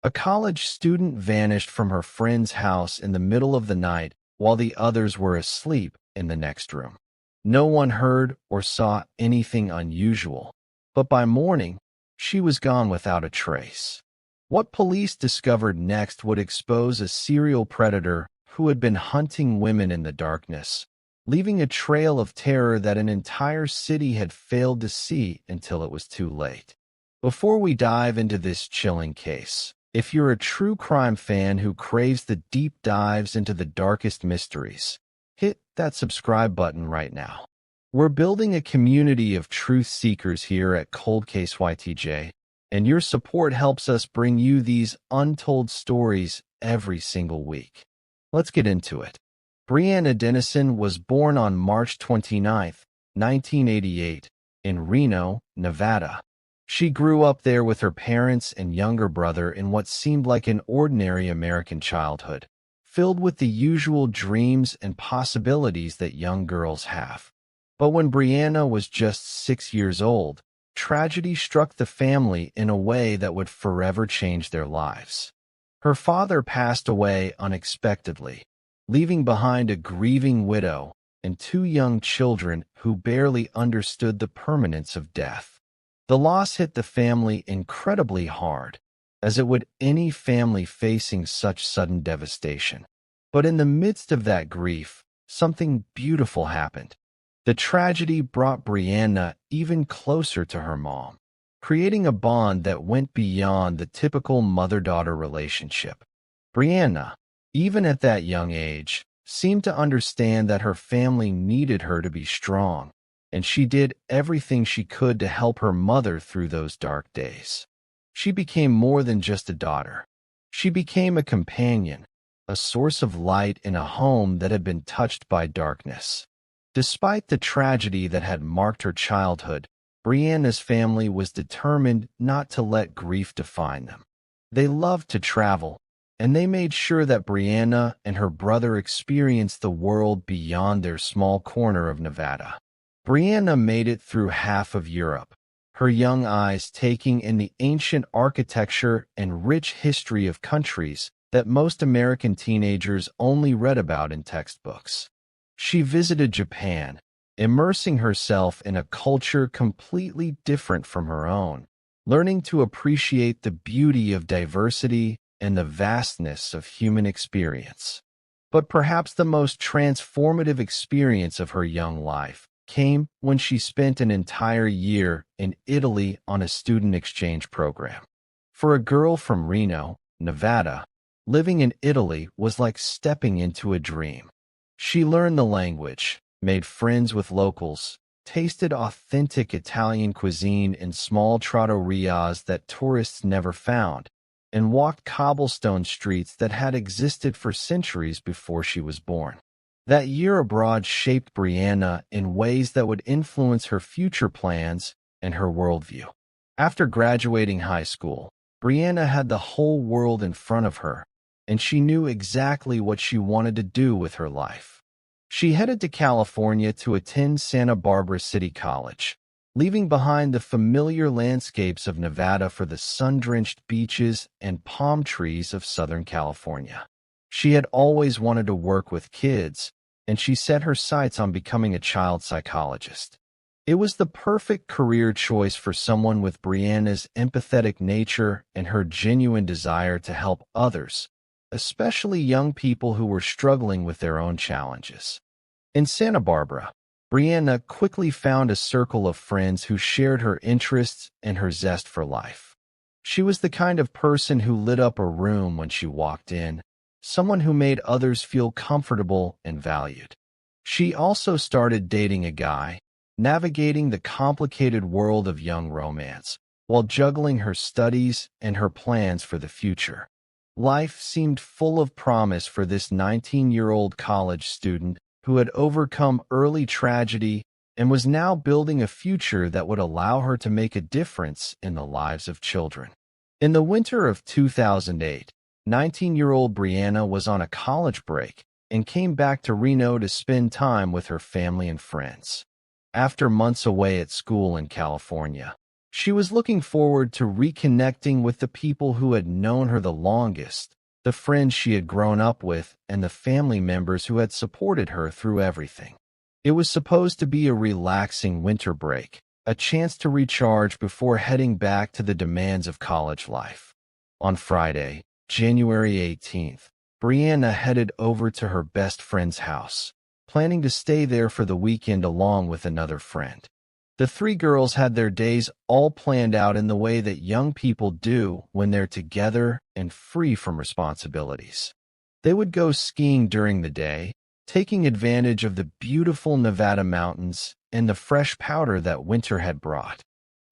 A college student vanished from her friend's house in the middle of the night while the others were asleep in the next room. No one heard or saw anything unusual, but by morning, she was gone without a trace. What police discovered next would expose a serial predator who had been hunting women in the darkness, leaving a trail of terror that an entire city had failed to see until it was too late. Before we dive into this chilling case, if you're a true crime fan who craves the deep dives into the darkest mysteries, hit that subscribe button right now. We're building a community of truth seekers here at Cold Case YTJ, and your support helps us bring you these untold stories every single week. Let's get into it. Brianna Dennison was born on March 29, 1988, in Reno, Nevada. She grew up there with her parents and younger brother in what seemed like an ordinary American childhood, filled with the usual dreams and possibilities that young girls have. But when Brianna was just 6 years old, tragedy struck the family in a way that would forever change their lives. Her father passed away unexpectedly, leaving behind a grieving widow and 2 young children who barely understood the permanence of death. The loss hit the family incredibly hard, as it would any family facing such sudden devastation. But in the midst of that grief, something beautiful happened. The tragedy brought Brianna even closer to her mom, creating a bond that went beyond the typical mother-daughter relationship. Brianna, even at that young age, seemed to understand that her family needed her to be strong, and she did everything she could to help her mother through those dark days. She became more than just a daughter. She became a companion, a source of light in a home that had been touched by darkness. Despite the tragedy that had marked her childhood, Brianna's family was determined not to let grief define them. They loved to travel, and they made sure that Brianna and her brother experienced the world beyond their small corner of Nevada. Brianna made it through half of Europe, her young eyes taking in the ancient architecture and rich history of countries that most American teenagers only read about in textbooks. She visited Japan, immersing herself in a culture completely different from her own, learning to appreciate the beauty of diversity and the vastness of human experience. But perhaps the most transformative experience of her young life came when she spent an entire year in Italy on a student exchange program. For a girl from Reno, Nevada, living in Italy was like stepping into a dream. She learned the language, made friends with locals, tasted authentic Italian cuisine in small trattorias that tourists never found, and walked cobblestone streets that had existed for centuries before she was born. That year abroad shaped Brianna in ways that would influence her future plans and her worldview. After graduating high school, Brianna had the whole world in front of her, and she knew exactly what she wanted to do with her life. She headed to California to attend Santa Barbara City College, leaving behind the familiar landscapes of Nevada for the sun-drenched beaches and palm trees of Southern California. She had always wanted to work with kids, and she set her sights on becoming a child psychologist. It was the perfect career choice for someone with Brianna's empathetic nature and her genuine desire to help others, especially young people who were struggling with their own challenges. In Santa Barbara, Brianna quickly found a circle of friends who shared her interests and her zest for life. She was the kind of person who lit up a room when she walked in, someone who made others feel comfortable and valued. She also started dating a guy, navigating the complicated world of young romance, while juggling her studies and her plans for the future. Life seemed full of promise for this 19-year-old college student who had overcome early tragedy and was now building a future that would allow her to make a difference in the lives of children. In the winter of 2008, 19-year-old Brianna was on a college break and came back to Reno to spend time with her family and friends. After months away at school in California, She was looking forward to reconnecting with the people who had known her the longest, the friends she had grown up with, and the family members who had supported her through everything. It was supposed to be a relaxing winter break, a chance to recharge before heading back to the demands of college life. On Friday, January 18th, Brianna headed over to her best friend's house, planning to stay there for the weekend along with another friend. The three girls had their days all planned out in the way that young people do when they're together and free from responsibilities. They would go skiing during the day, taking advantage of the beautiful Nevada mountains and the fresh powder that winter had brought.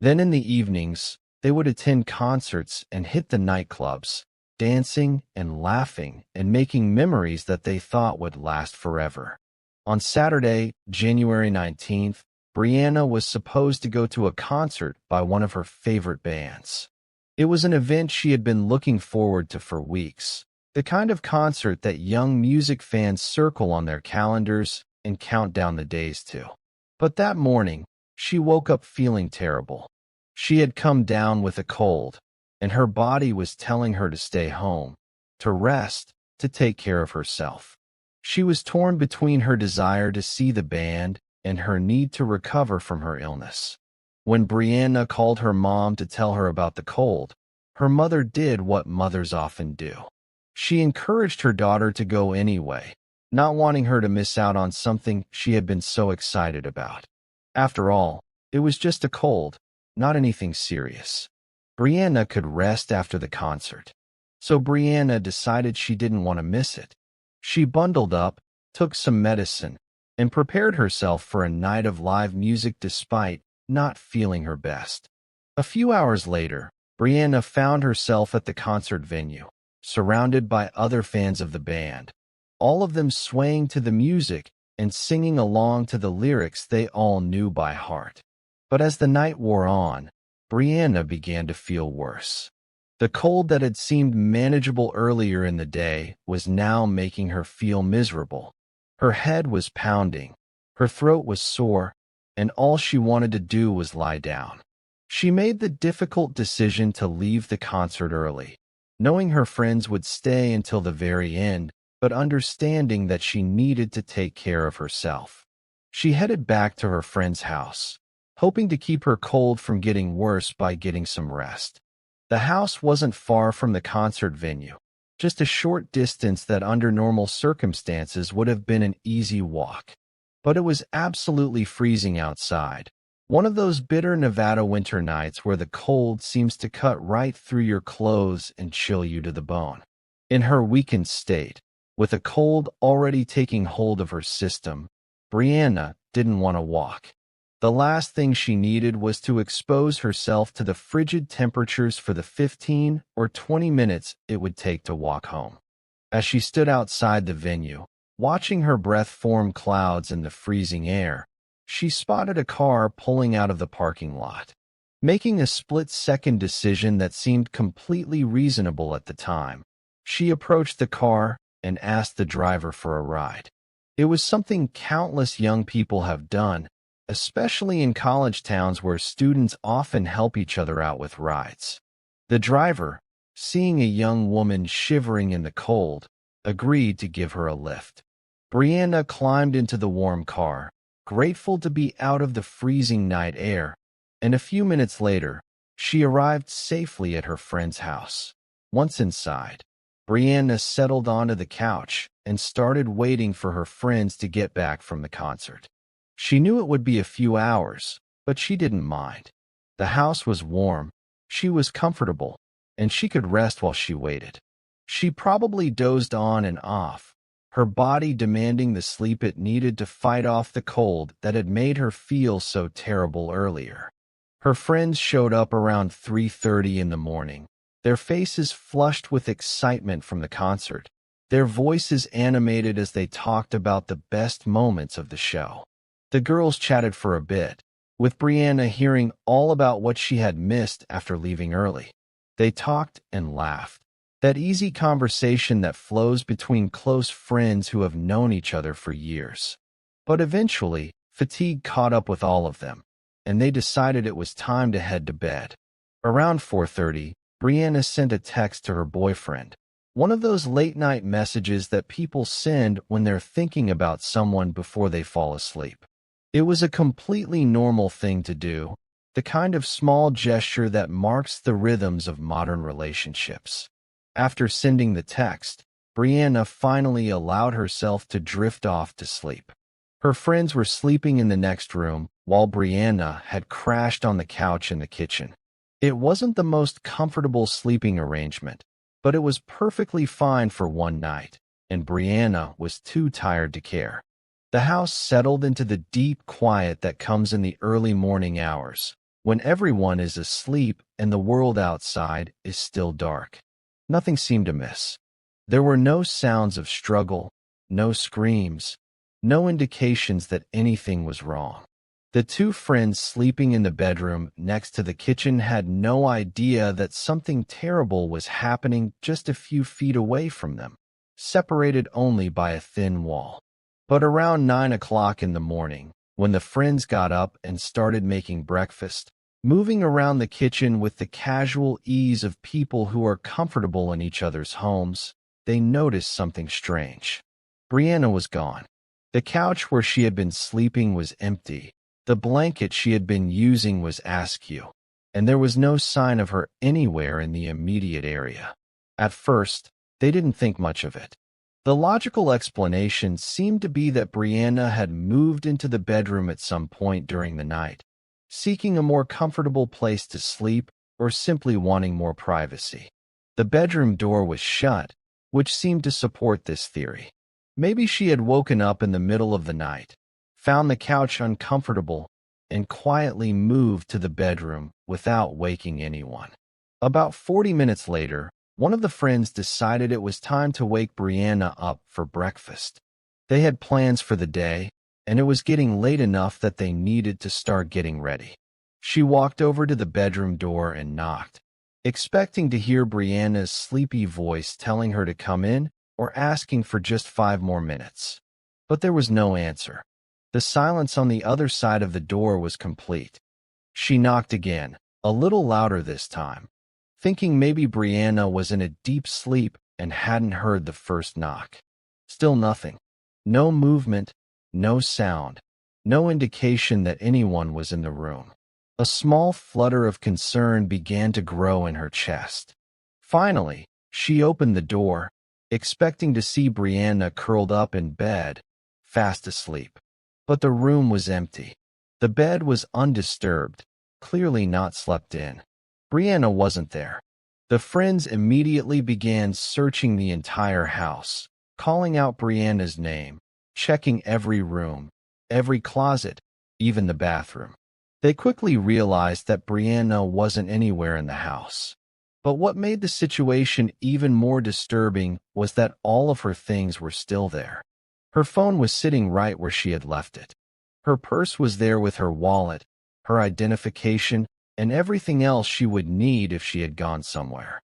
Then in the evenings, they would attend concerts and hit the nightclubs, dancing and laughing and making memories that they thought would last forever. On Saturday, January 19th, Brianna was supposed to go to a concert by one of her favorite bands. It was an event she had been looking forward to for weeks, the kind of concert that young music fans circle on their calendars and count down the days to. But that morning, she woke up feeling terrible. She had come down with a cold, and her body was telling her to stay home, to rest, to take care of herself. She was torn between her desire to see the band and her need to recover from her illness. When Brianna called her mom to tell her about the cold, her mother did what mothers often do. She encouraged her daughter to go anyway, not wanting her to miss out on something she had been so excited about. After all, it was just a cold, not anything serious. Brianna could rest after the concert. So Brianna decided she didn't want to miss it. She bundled up, took some medicine, and prepared herself for a night of live music despite not feeling her best. A few hours later, Brianna found herself at the concert venue, surrounded by other fans of the band, all of them swaying to the music and singing along to the lyrics they all knew by heart. But as the night wore on, Brianna began to feel worse. The cold that had seemed manageable earlier in the day was now making her feel miserable. Her head was pounding, her throat was sore, and all she wanted to do was lie down. She made the difficult decision to leave the concert early, knowing her friends would stay until the very end, but understanding that she needed to take care of herself. She headed back to her friend's house, hoping to keep her cold from getting worse by getting some rest. The house wasn't far from the concert venue, just a short distance that under normal circumstances would have been an easy walk. But it was absolutely freezing outside, one of those bitter Nevada winter nights where the cold seems to cut right through your clothes and chill you to the bone. In her weakened state, with a cold already taking hold of her system, Brianna didn't want to walk. The last thing she needed was to expose herself to the frigid temperatures for the 15 or 20 minutes it would take to walk home. As she stood outside the venue, watching her breath form clouds in the freezing air, she spotted a car pulling out of the parking lot. Making a split-second decision that seemed completely reasonable at the time, she approached the car and asked the driver for a ride. It was something countless young people have done, especially in college towns where students often help each other out with rides. The driver, seeing a young woman shivering in the cold, agreed to give her a lift. Brianna climbed into the warm car, grateful to be out of the freezing night air, and a few minutes later, she arrived safely at her friend's house. Once inside, Brianna settled onto the couch and started waiting for her friends to get back from the concert. She knew it would be a few hours, but she didn't mind. The house was warm, she was comfortable, and she could rest while she waited. She probably dozed on and off, her body demanding the sleep it needed to fight off the cold that had made her feel so terrible earlier. Her friends showed up around 3:30 in the morning, their faces flushed with excitement from the concert, their voices animated as they talked about the best moments of the show. The girls chatted for a bit, with Brianna hearing all about what she had missed after leaving early. They talked and laughed, that easy conversation that flows between close friends who have known each other for years. But eventually, fatigue caught up with all of them. and they decided it was time to head to bed. Around 4:30, Brianna sent a text to her boyfriend, one of those late-night messages that people send when they're thinking about someone before they fall asleep. It was a completely normal thing to do, the kind of small gesture that marks the rhythms of modern relationships. After sending the text, Brianna finally allowed herself to drift off to sleep. Her friends were sleeping in the next room, while Brianna had crashed on the couch in the kitchen. It wasn't the most comfortable sleeping arrangement, but it was perfectly fine for one night, and Brianna was too tired to care. The house settled into the deep quiet that comes in the early morning hours, when everyone is asleep and the world outside is still dark. Nothing seemed amiss. There were no sounds of struggle, no screams, no indications that anything was wrong. The two friends sleeping in the bedroom next to the kitchen had no idea that something terrible was happening just a few feet away from them, separated only by a thin wall. But around 9 o'clock in the morning, when the friends got up and started making breakfast, moving around the kitchen with the casual ease of people who are comfortable in each other's homes, they noticed something strange. Brianna was gone. The couch where she had been sleeping was empty. The blanket she had been using was askew, and there was no sign of her anywhere in the immediate area. At first, they didn't think much of it. The logical explanation seemed to be that Brianna had moved into the bedroom at some point during the night, seeking a more comfortable place to sleep or simply wanting more privacy. The bedroom door was shut, which seemed to support this theory. Maybe she had woken up in the middle of the night, found the couch uncomfortable, and quietly moved to the bedroom without waking anyone. About 40 minutes later, one of the friends decided it was time to wake Brianna up for breakfast. They had plans for the day, and it was getting late enough that they needed to start getting ready. She walked over to the bedroom door and knocked, expecting to hear Brianna's sleepy voice telling her to come in or asking for just 5 more minutes. But there was no answer. The silence on the other side of the door was complete. She knocked again, a little louder this time, thinking maybe Brianna was in a deep sleep and hadn't heard the first knock. Still nothing. No movement, no sound, no indication that anyone was in the room. A small flutter of concern began to grow in her chest. Finally, she opened the door, expecting to see Brianna curled up in bed, fast asleep. But the room was empty. The bed was undisturbed, clearly not slept in. Brianna wasn't there. The friends immediately began searching the entire house, calling out Brianna's name, checking every room, every closet, even the bathroom. They quickly realized that Brianna wasn't anywhere in the house. But what made the situation even more disturbing was that all of her things were still there. Her phone was sitting right where she had left it. Her purse was there with her wallet, her identification, and everything else she would need if she had gone somewhere.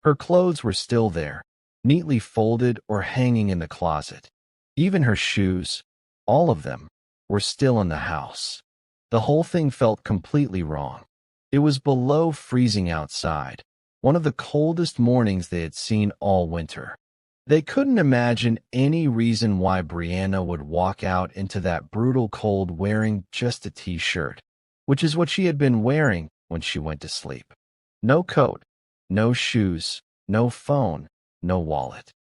Her clothes were still there, neatly folded or hanging in the closet. Even her shoes, all of them, were still in the house. The whole thing felt completely wrong. It was below freezing outside, one of the coldest mornings they had seen all winter. They couldn't imagine any reason why Brianna would walk out into that brutal cold wearing just a t-shirt, which is what she had been wearing when she went to sleep. No coat, no shoes, no phone, no wallet.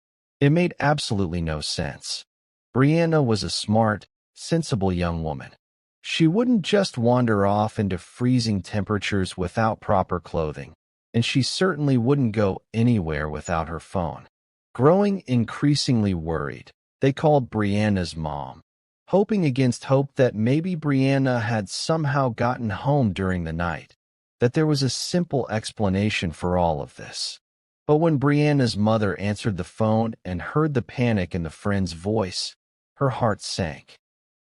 It made absolutely no sense. Brianna was a smart, sensible young woman. She wouldn't just wander off into freezing temperatures without proper clothing, and she certainly wouldn't go anywhere without her phone. Growing increasingly worried, they called Brianna's mom, hoping against hope that maybe Brianna had somehow gotten home during the night, that there was a simple explanation for all of this. But when Brianna's mother answered the phone and heard the panic in the friend's voice, her heart sank.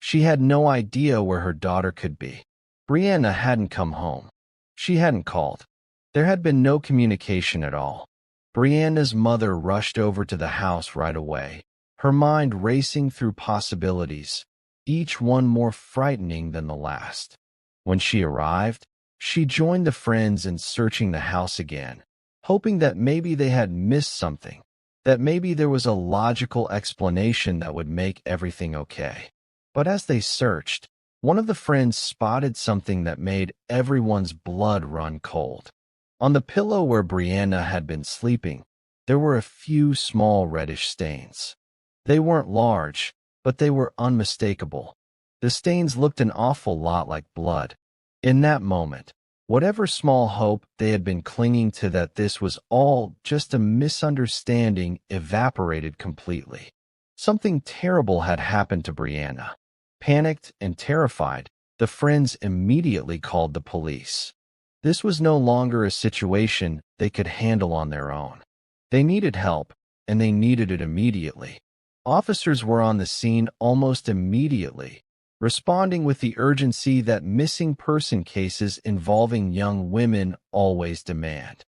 She had no idea where her daughter could be. Brianna hadn't come home. She hadn't called. There had been no communication at all. Brianna's mother rushed over to the house right away, her mind racing through possibilities, each one more frightening than the last. When she arrived, she joined the friends in searching the house again, hoping that maybe they had missed something, that maybe there was a logical explanation that would make everything okay. But as they searched, one of the friends spotted something that made everyone's blood run cold. On the pillow where Brianna had been sleeping, there were a few small reddish stains. They weren't large, but they were unmistakable. The stains looked an awful lot like blood. In that moment, whatever small hope they had been clinging to that this was all just a misunderstanding evaporated completely. Something terrible had happened to Brianna. Panicked and terrified, the friends immediately called the police. This was no longer a situation they could handle on their own. They needed help, and they needed it immediately. Officers were on the scene almost immediately, responding with the urgency that missing person cases involving young women always demand.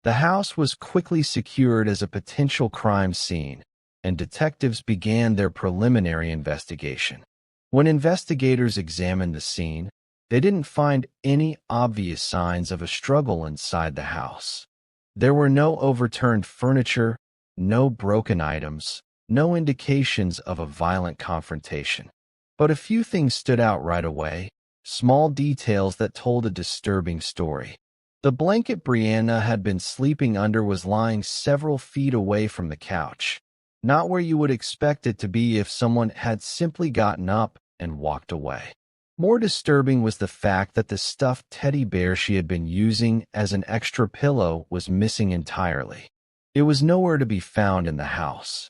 The house was quickly secured as a potential crime scene, and detectives began their preliminary investigation. When investigators examined the scene, they didn't find any obvious signs of a struggle inside the house. There were no overturned furniture, no broken items, no indications of a violent confrontation. But a few things stood out right away, small details that told a disturbing story. The blanket Brianna had been sleeping under was lying several feet away from the couch, not where you would expect it to be if someone had simply gotten up and walked away. More disturbing was the fact that the stuffed teddy bear she had been using as an extra pillow was missing entirely. It was nowhere to be found in the house.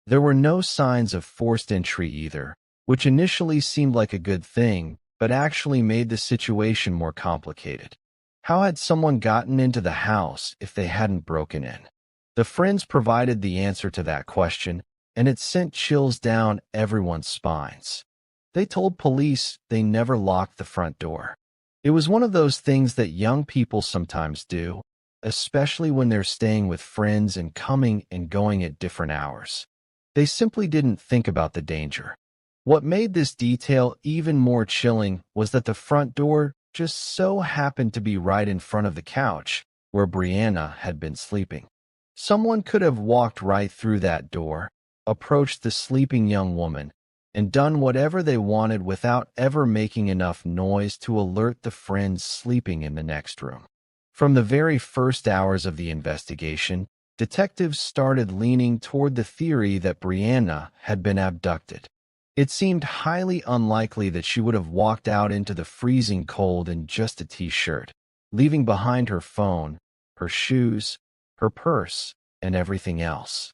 There were no signs of forced entry either, which initially seemed like a good thing, but actually made the situation more complicated. How had someone gotten into the house if they hadn't broken in? The friends provided the answer to that question, and it sent chills down everyone's spines. They told police they never locked the front door. It was one of those things that young people sometimes do, especially when they're staying with friends and coming and going at different hours. They simply didn't think about the danger. What made this detail even more chilling was that the front door just so happened to be right in front of the couch where Brianna had been sleeping. Someone could have walked right through that door, approached the sleeping young woman, and done whatever they wanted without ever making enough noise to alert the friends sleeping in the next room. From the very first hours of the investigation, detectives started leaning toward the theory that Brianna had been abducted. It seemed highly unlikely that she would have walked out into the freezing cold in just a t-shirt, leaving behind her phone, her shoes, her purse, and everything else.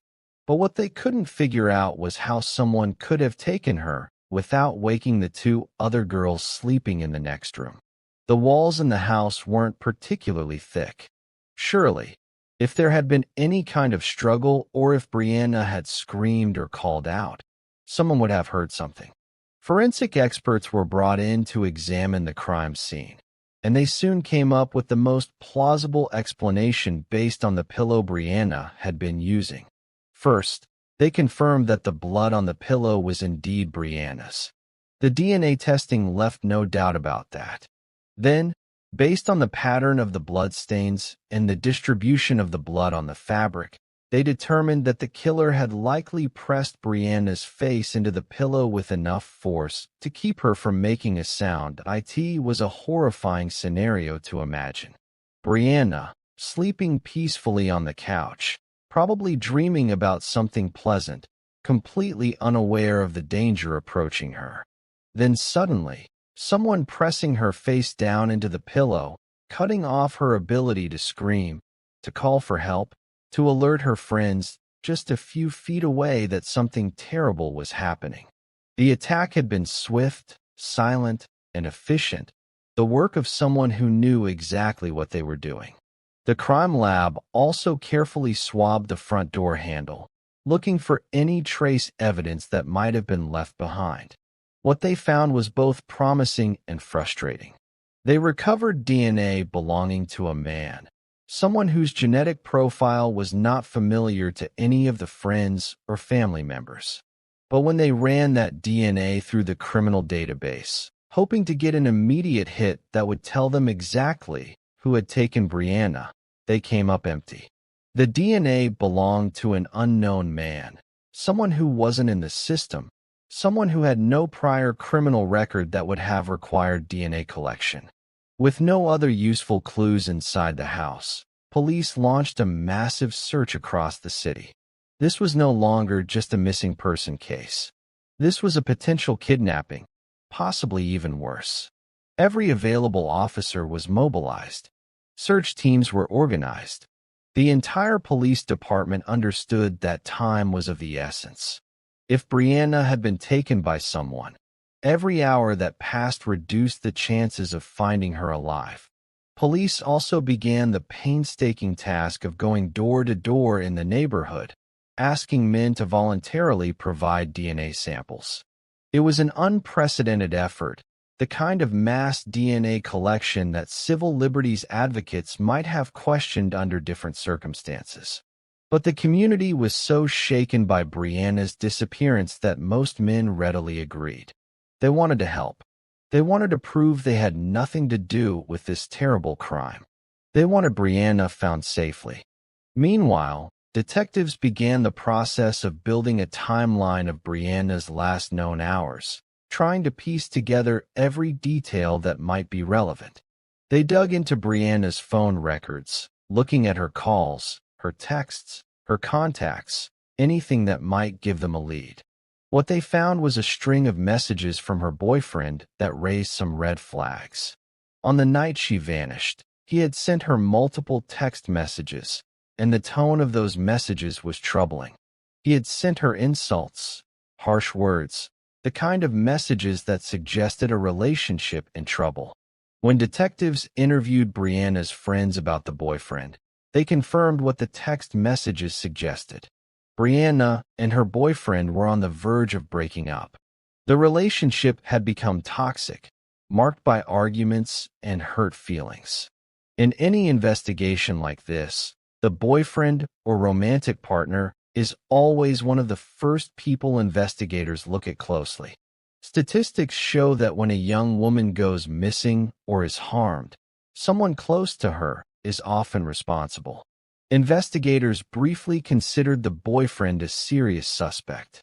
But what they couldn't figure out was how someone could have taken her without waking the two other girls sleeping in the next room. The walls in the house weren't particularly thick. Surely, if there had been any kind of struggle or if Brianna had screamed or called out, someone would have heard something. Forensic experts were brought in to examine the crime scene, and they soon came up with the most plausible explanation based on the pillow Brianna had been using. First, they confirmed that the blood on the pillow was indeed Brianna's. The DNA testing left no doubt about that. Then, based on the pattern of the bloodstains and the distribution of the blood on the fabric, they determined that the killer had likely pressed Brianna's face into the pillow with enough force to keep her from making a sound. It was a horrifying scenario to imagine. Brianna, sleeping peacefully on the couch, probably dreaming about something pleasant, completely unaware of the danger approaching her. Then suddenly, someone pressing her face down into the pillow, cutting off her ability to scream, to call for help, to alert her friends just a few feet away that something terrible was happening. The attack had been swift, silent, and efficient, the work of someone who knew exactly what they were doing. The crime lab also carefully swabbed the front door handle, looking for any trace evidence that might have been left behind. What they found was both promising and frustrating. They recovered DNA belonging to a man, someone whose genetic profile was not familiar to any of the friends or family members. But when they ran that DNA through the criminal database, hoping to get an immediate hit that would tell them exactly who had taken Brianna. They came up empty. The DNA belonged to an unknown man, someone who wasn't in the system, someone who had no prior criminal record that would have required DNA collection. With no other useful clues inside the house, police launched a massive search across the city. This was no longer just a missing person case. This was a potential kidnapping, possibly even worse. Every available officer was mobilized. Search teams were organized. The entire police department understood that time was of the essence. If Brianna had been taken by someone, every hour that passed reduced the chances of finding her alive. Police also began the painstaking task of going door to door in the neighborhood, asking men to voluntarily provide DNA samples. It was an unprecedented effort, the kind of mass DNA collection that civil liberties advocates might have questioned under different circumstances. But the community was so shaken by Brianna's disappearance that most men readily agreed. They wanted to help. They wanted to prove they had nothing to do with this terrible crime. They wanted Brianna found safely. Meanwhile, detectives began the process of building a timeline of Brianna's last known hours, trying to piece together every detail that might be relevant. They dug into Brianna's phone records, looking at her calls, her texts, her contacts, anything that might give them a lead. What they found was a string of messages from her boyfriend that raised some red flags. On the night she vanished, he had sent her multiple text messages, and the tone of those messages was troubling. He had sent her insults, harsh words, the kind of messages that suggested a relationship in trouble. When detectives interviewed Brianna's friends about the boyfriend, they confirmed what the text messages suggested. Brianna and her boyfriend were on the verge of breaking up. The relationship had become toxic, marked by arguments and hurt feelings. In any investigation like this, the boyfriend or romantic partner is always one of the first people investigators look at closely. Statistics show that when a young woman goes missing or is harmed, someone close to her is often responsible. Investigators briefly considered the boyfriend a serious suspect.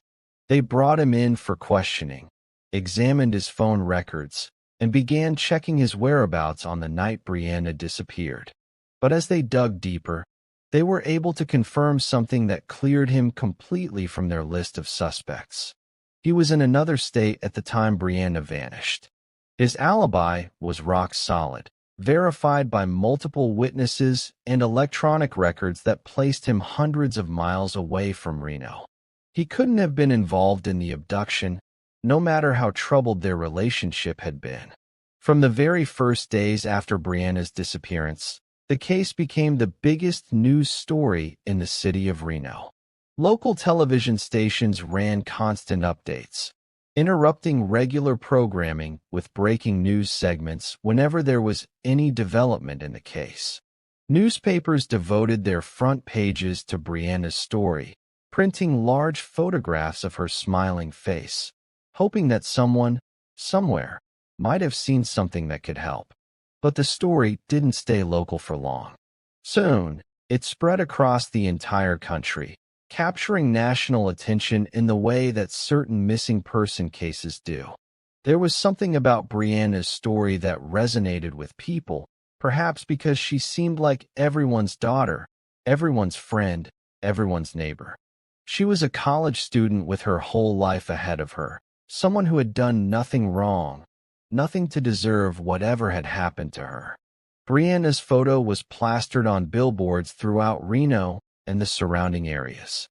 They brought him in for questioning, examined his phone records, and began checking his whereabouts on the night Brianna disappeared. But as they dug deeper, they were able to confirm something that cleared him completely from their list of suspects. He was in another state at the time Brianna vanished. His alibi was rock solid, verified by multiple witnesses and electronic records that placed him hundreds of miles away from Reno. He couldn't have been involved in the abduction, no matter how troubled their relationship had been. From the very first days after Brianna's disappearance, the case became the biggest news story in the city of Reno. Local television stations ran constant updates, interrupting regular programming with breaking news segments whenever there was any development in the case. Newspapers devoted their front pages to Brianna's story, printing large photographs of her smiling face, hoping that someone, somewhere, might have seen something that could help. But the story didn't stay local for long. Soon, it spread across the entire country, capturing national attention in the way that certain missing person cases do. There was something about Brianna's story that resonated with people, perhaps because she seemed like everyone's daughter, everyone's friend, everyone's neighbor. She was a college student with her whole life ahead of her, someone who had done nothing wrong, nothing to deserve whatever had happened to her. Brianna's photo was plastered on billboards throughout Reno and the surrounding areas.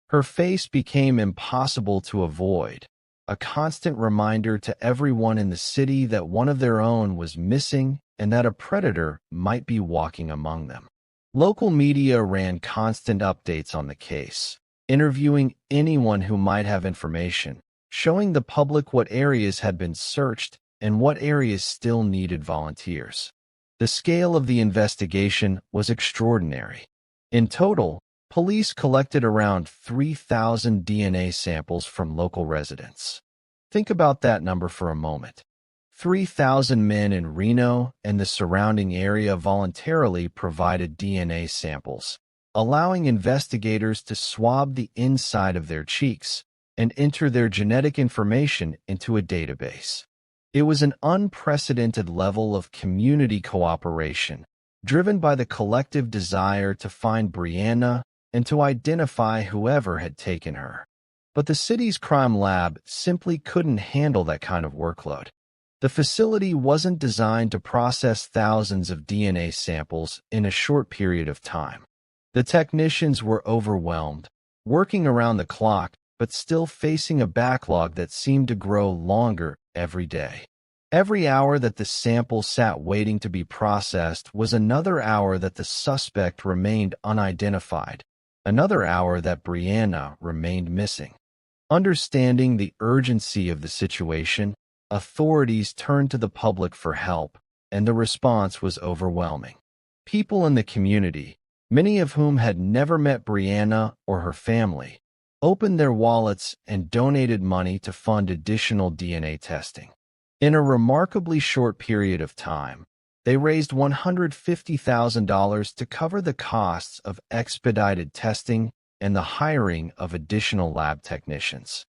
Her face became impossible to avoid, a constant reminder to everyone in the city that one of their own was missing and that a predator might be walking among them. Local media ran constant updates on the case, interviewing anyone who might have information, showing the public what areas had been searched and what areas still needed volunteers. The scale of the investigation was extraordinary. In total, police collected around 3,000 DNA samples from local residents. Think about that number for a moment. 3,000 men in Reno and the surrounding area voluntarily provided DNA samples, allowing investigators to swab the inside of their cheeks and enter their genetic information into a database. It was an unprecedented level of community cooperation, driven by the collective desire to find Brianna and to identify whoever had taken her. But the city's crime lab simply couldn't handle that kind of workload. The facility wasn't designed to process thousands of DNA samples in a short period of time. The technicians were overwhelmed, working around the clock, but still facing a backlog that seemed to grow longer every day. Every hour that the sample sat waiting to be processed was another hour that the suspect remained unidentified, another hour that Brianna remained missing. Understanding the urgency of the situation, authorities turned to the public for help, and the response was overwhelming. People in the community, many of whom had never met Brianna or her family, opened their wallets and donated money to fund additional DNA testing. In a remarkably short period of time, they raised $150,000 to cover the costs of expedited testing and the hiring of additional lab technicians.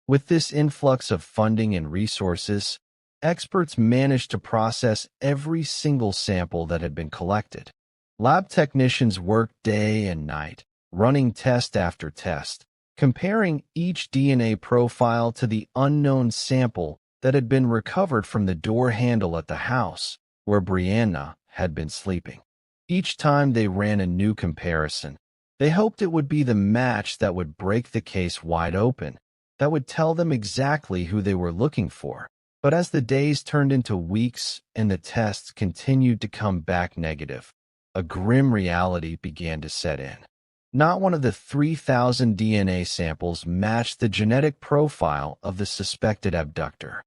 With this influx of funding and resources, experts managed to process every single sample that had been collected. Lab technicians worked day and night, running test after test, comparing each DNA profile to the unknown sample that had been recovered from the door handle at the house where Brianna had been sleeping. Each time they ran a new comparison, they hoped it would be the match that would break the case wide open, that would tell them exactly who they were looking for. But as the days turned into weeks and the tests continued to come back negative, a grim reality began to set in. Not one of the 3,000 DNA samples matched the genetic profile of the suspected abductor.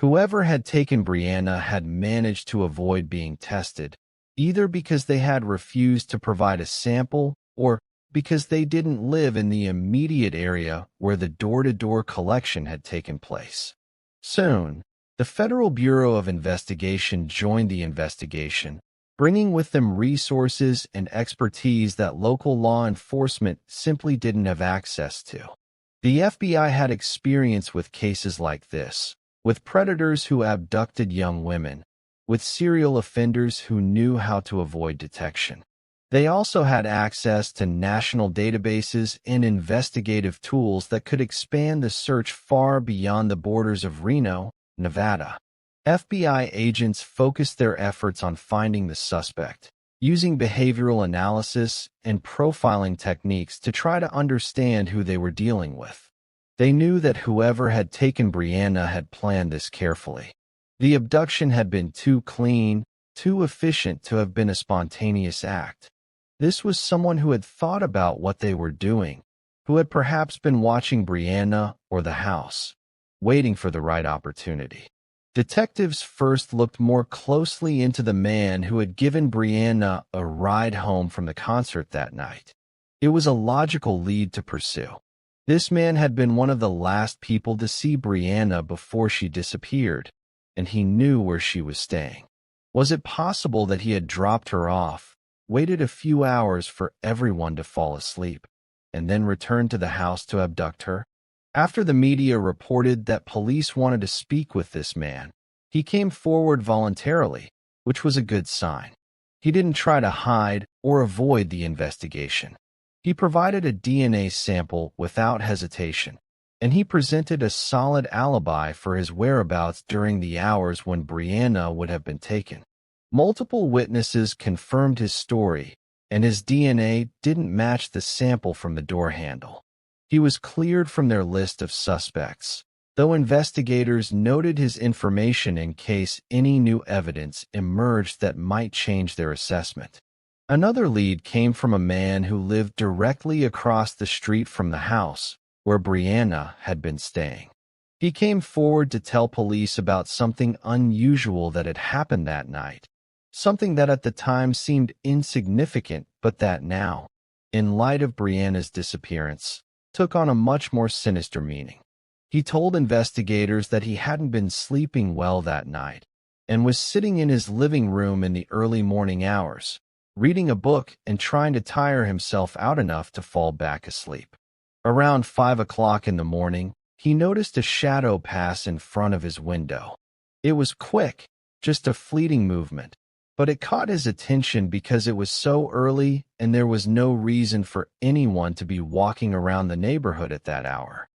Whoever had taken Brianna had managed to avoid being tested, either because they had refused to provide a sample or because they didn't live in the immediate area where the door-to-door collection had taken place. Soon, the Federal Bureau of Investigation joined the investigation, bringing with them resources and expertise that local law enforcement simply didn't have access to. The FBI had experience with cases like this, with predators who abducted young women, with serial offenders who knew how to avoid detection. They also had access to national databases and investigative tools that could expand the search far beyond the borders of Reno, Nevada. FBI agents focused their efforts on finding the suspect, using behavioral analysis and profiling techniques to try to understand who they were dealing with. They knew that whoever had taken Brianna had planned this carefully. The abduction had been too clean, too efficient to have been a spontaneous act. This was someone who had thought about what they were doing, who had perhaps been watching Brianna or the house, waiting for the right opportunity. Detectives first looked more closely into the man who had given Brianna a ride home from the concert that night. It was a logical lead to pursue. This man had been one of the last people to see Brianna before she disappeared, and he knew where she was staying. Was it possible that he had dropped her off, waited a few hours for everyone to fall asleep, and then returned to the house to abduct her? After the media reported that police wanted to speak with this man, he came forward voluntarily, which was a good sign. He didn't try to hide or avoid the investigation. He provided a DNA sample without hesitation, and he presented a solid alibi for his whereabouts during the hours when Brianna would have been taken. Multiple witnesses confirmed his story, and his DNA didn't match the sample from the door handle. He was cleared from their list of suspects, though investigators noted his information in case any new evidence emerged that might change their assessment. Another lead came from a man who lived directly across the street from the house where Brianna had been staying. He came forward to tell police about something unusual that had happened that night, something that at the time seemed insignificant, but that now, in light of Brianna's disappearance, took on a much more sinister meaning. He told investigators that he hadn't been sleeping well that night, and was sitting in his living room in the early morning hours, reading a book and trying to tire himself out enough to fall back asleep. Around 5 o'clock in the morning, he noticed a shadow pass in front of his window. It was quick, just a fleeting movement, but it caught his attention because it was so early and there was no reason for anyone to be walking around the neighborhood at that hour.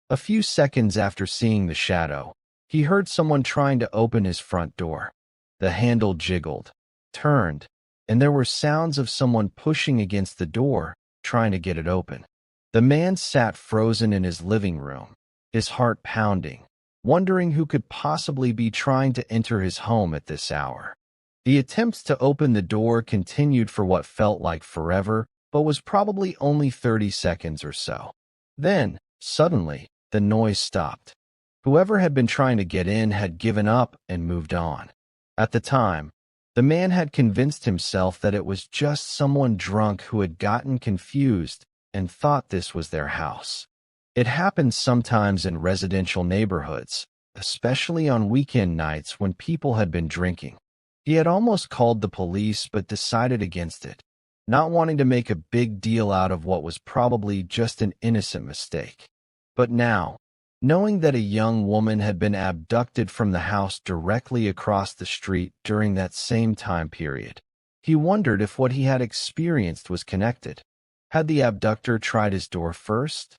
A few seconds after seeing the shadow, he heard someone trying to open his front door. The handle jiggled, turned, and there were sounds of someone pushing against the door, trying to get it open. The man sat frozen in his living room, his heart pounding, wondering who could possibly be trying to enter his home at this hour. The attempts to open the door continued for what felt like forever, but was probably only 30 seconds or so. Then, suddenly, the noise stopped. Whoever had been trying to get in had given up and moved on. At the time, the man had convinced himself that it was just someone drunk who had gotten confused and thought this was their house. It happens sometimes in residential neighborhoods, especially on weekend nights when people had been drinking. He had almost called the police but decided against it, not wanting to make a big deal out of what was probably just an innocent mistake. But now, knowing that a young woman had been abducted from the house directly across the street during that same time period, he wondered if what he had experienced was connected. Had the abductor tried his door first?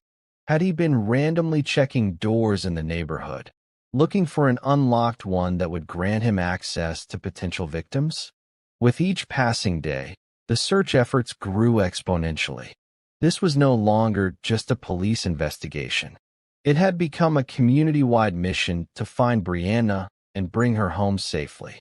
Had he been randomly checking doors in the neighborhood, looking for an unlocked one that would grant him access to potential victims? With each passing day, the search efforts grew exponentially. This was no longer just a police investigation. It had become a community-wide mission to find Brianna and bring her home safely.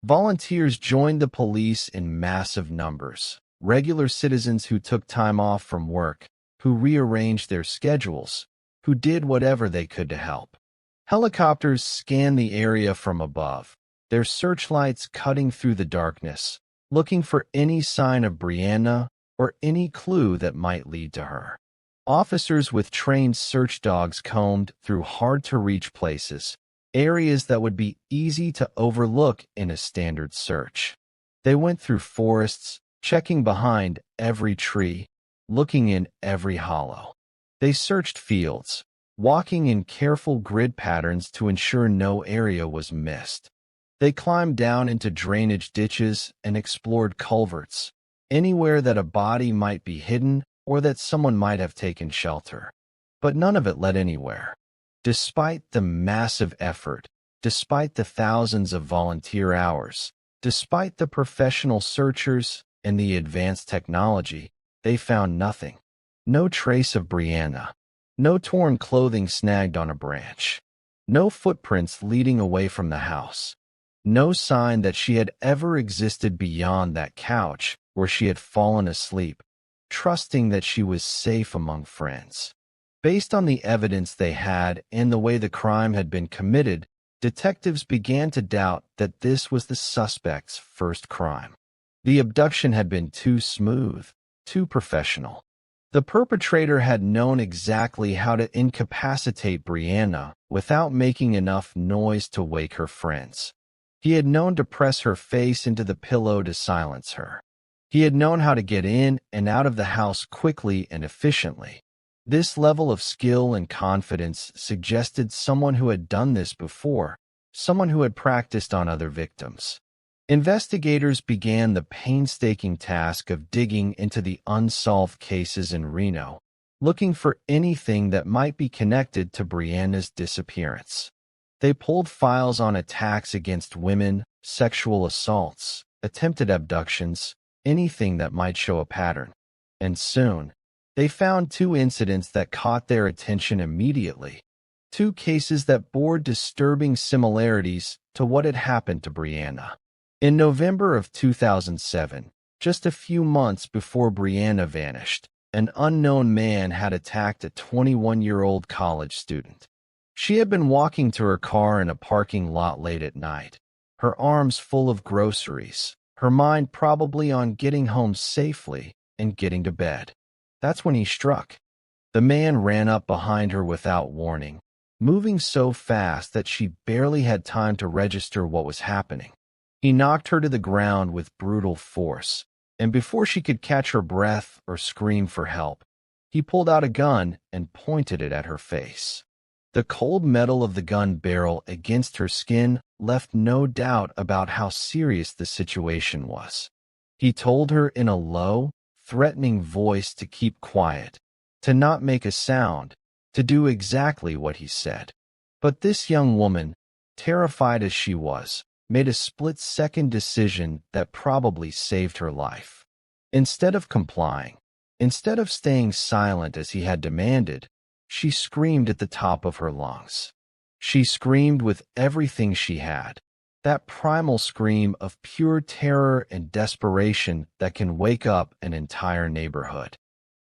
Volunteers joined the police in massive numbers. Regular citizens who took time off from work, who rearranged their schedules, who did whatever they could to help. Helicopters scanned the area from above, their searchlights cutting through the darkness, looking for any sign of Brianna or any clue that might lead to her. Officers with trained search dogs combed through hard-to-reach places, areas that would be easy to overlook in a standard search. They went through forests, checking behind every tree, looking in every hollow. They searched fields, walking in careful grid patterns to ensure no area was missed. They climbed down into drainage ditches and explored culverts, anywhere that a body might be hidden or that someone might have taken shelter. But none of it led anywhere. Despite the massive effort, despite the thousands of volunteer hours, despite the professional searchers and the advanced technology, they found nothing. No trace of Brianna. No torn clothing snagged on a branch. No footprints leading away from the house. No sign that she had ever existed beyond that couch where she had fallen asleep, trusting that she was safe among friends. Based on the evidence they had and the way the crime had been committed, detectives began to doubt that this was the suspect's first crime. The abduction had been too smooth, too professional. The perpetrator had known exactly how to incapacitate Brianna without making enough noise to wake her friends. He had known to press her face into the pillow to silence her. He had known how to get in and out of the house quickly and efficiently. This level of skill and confidence suggested someone who had done this before, someone who had practiced on other victims. Investigators began the painstaking task of digging into the unsolved cases in Reno, looking for anything that might be connected to Brianna's disappearance. They pulled files on attacks against women, sexual assaults, attempted abductions, anything that might show a pattern. And soon, they found 2 incidents that caught their attention immediately, 2 cases that bore disturbing similarities to what had happened to Brianna. In November of 2007, just a few months before Brianna vanished, an unknown man had attacked a 21-year-old college student. She had been walking to her car in a parking lot late at night, her arms full of groceries, her mind probably on getting home safely and getting to bed. That's when he struck. The man ran up behind her without warning, moving so fast that she barely had time to register what was happening. He knocked her to the ground with brutal force, and before she could catch her breath or scream for help, he pulled out a gun and pointed it at her face. The cold metal of the gun barrel against her skin left no doubt about how serious the situation was. He told her in a low, threatening voice to keep quiet, to not make a sound, to do exactly what he said. But this young woman, terrified as she was, made a split-second decision that probably saved her life. Instead of complying, instead of staying silent as he had demanded, she screamed at the top of her lungs. She screamed with everything she had, that primal scream of pure terror and desperation that can wake up an entire neighborhood.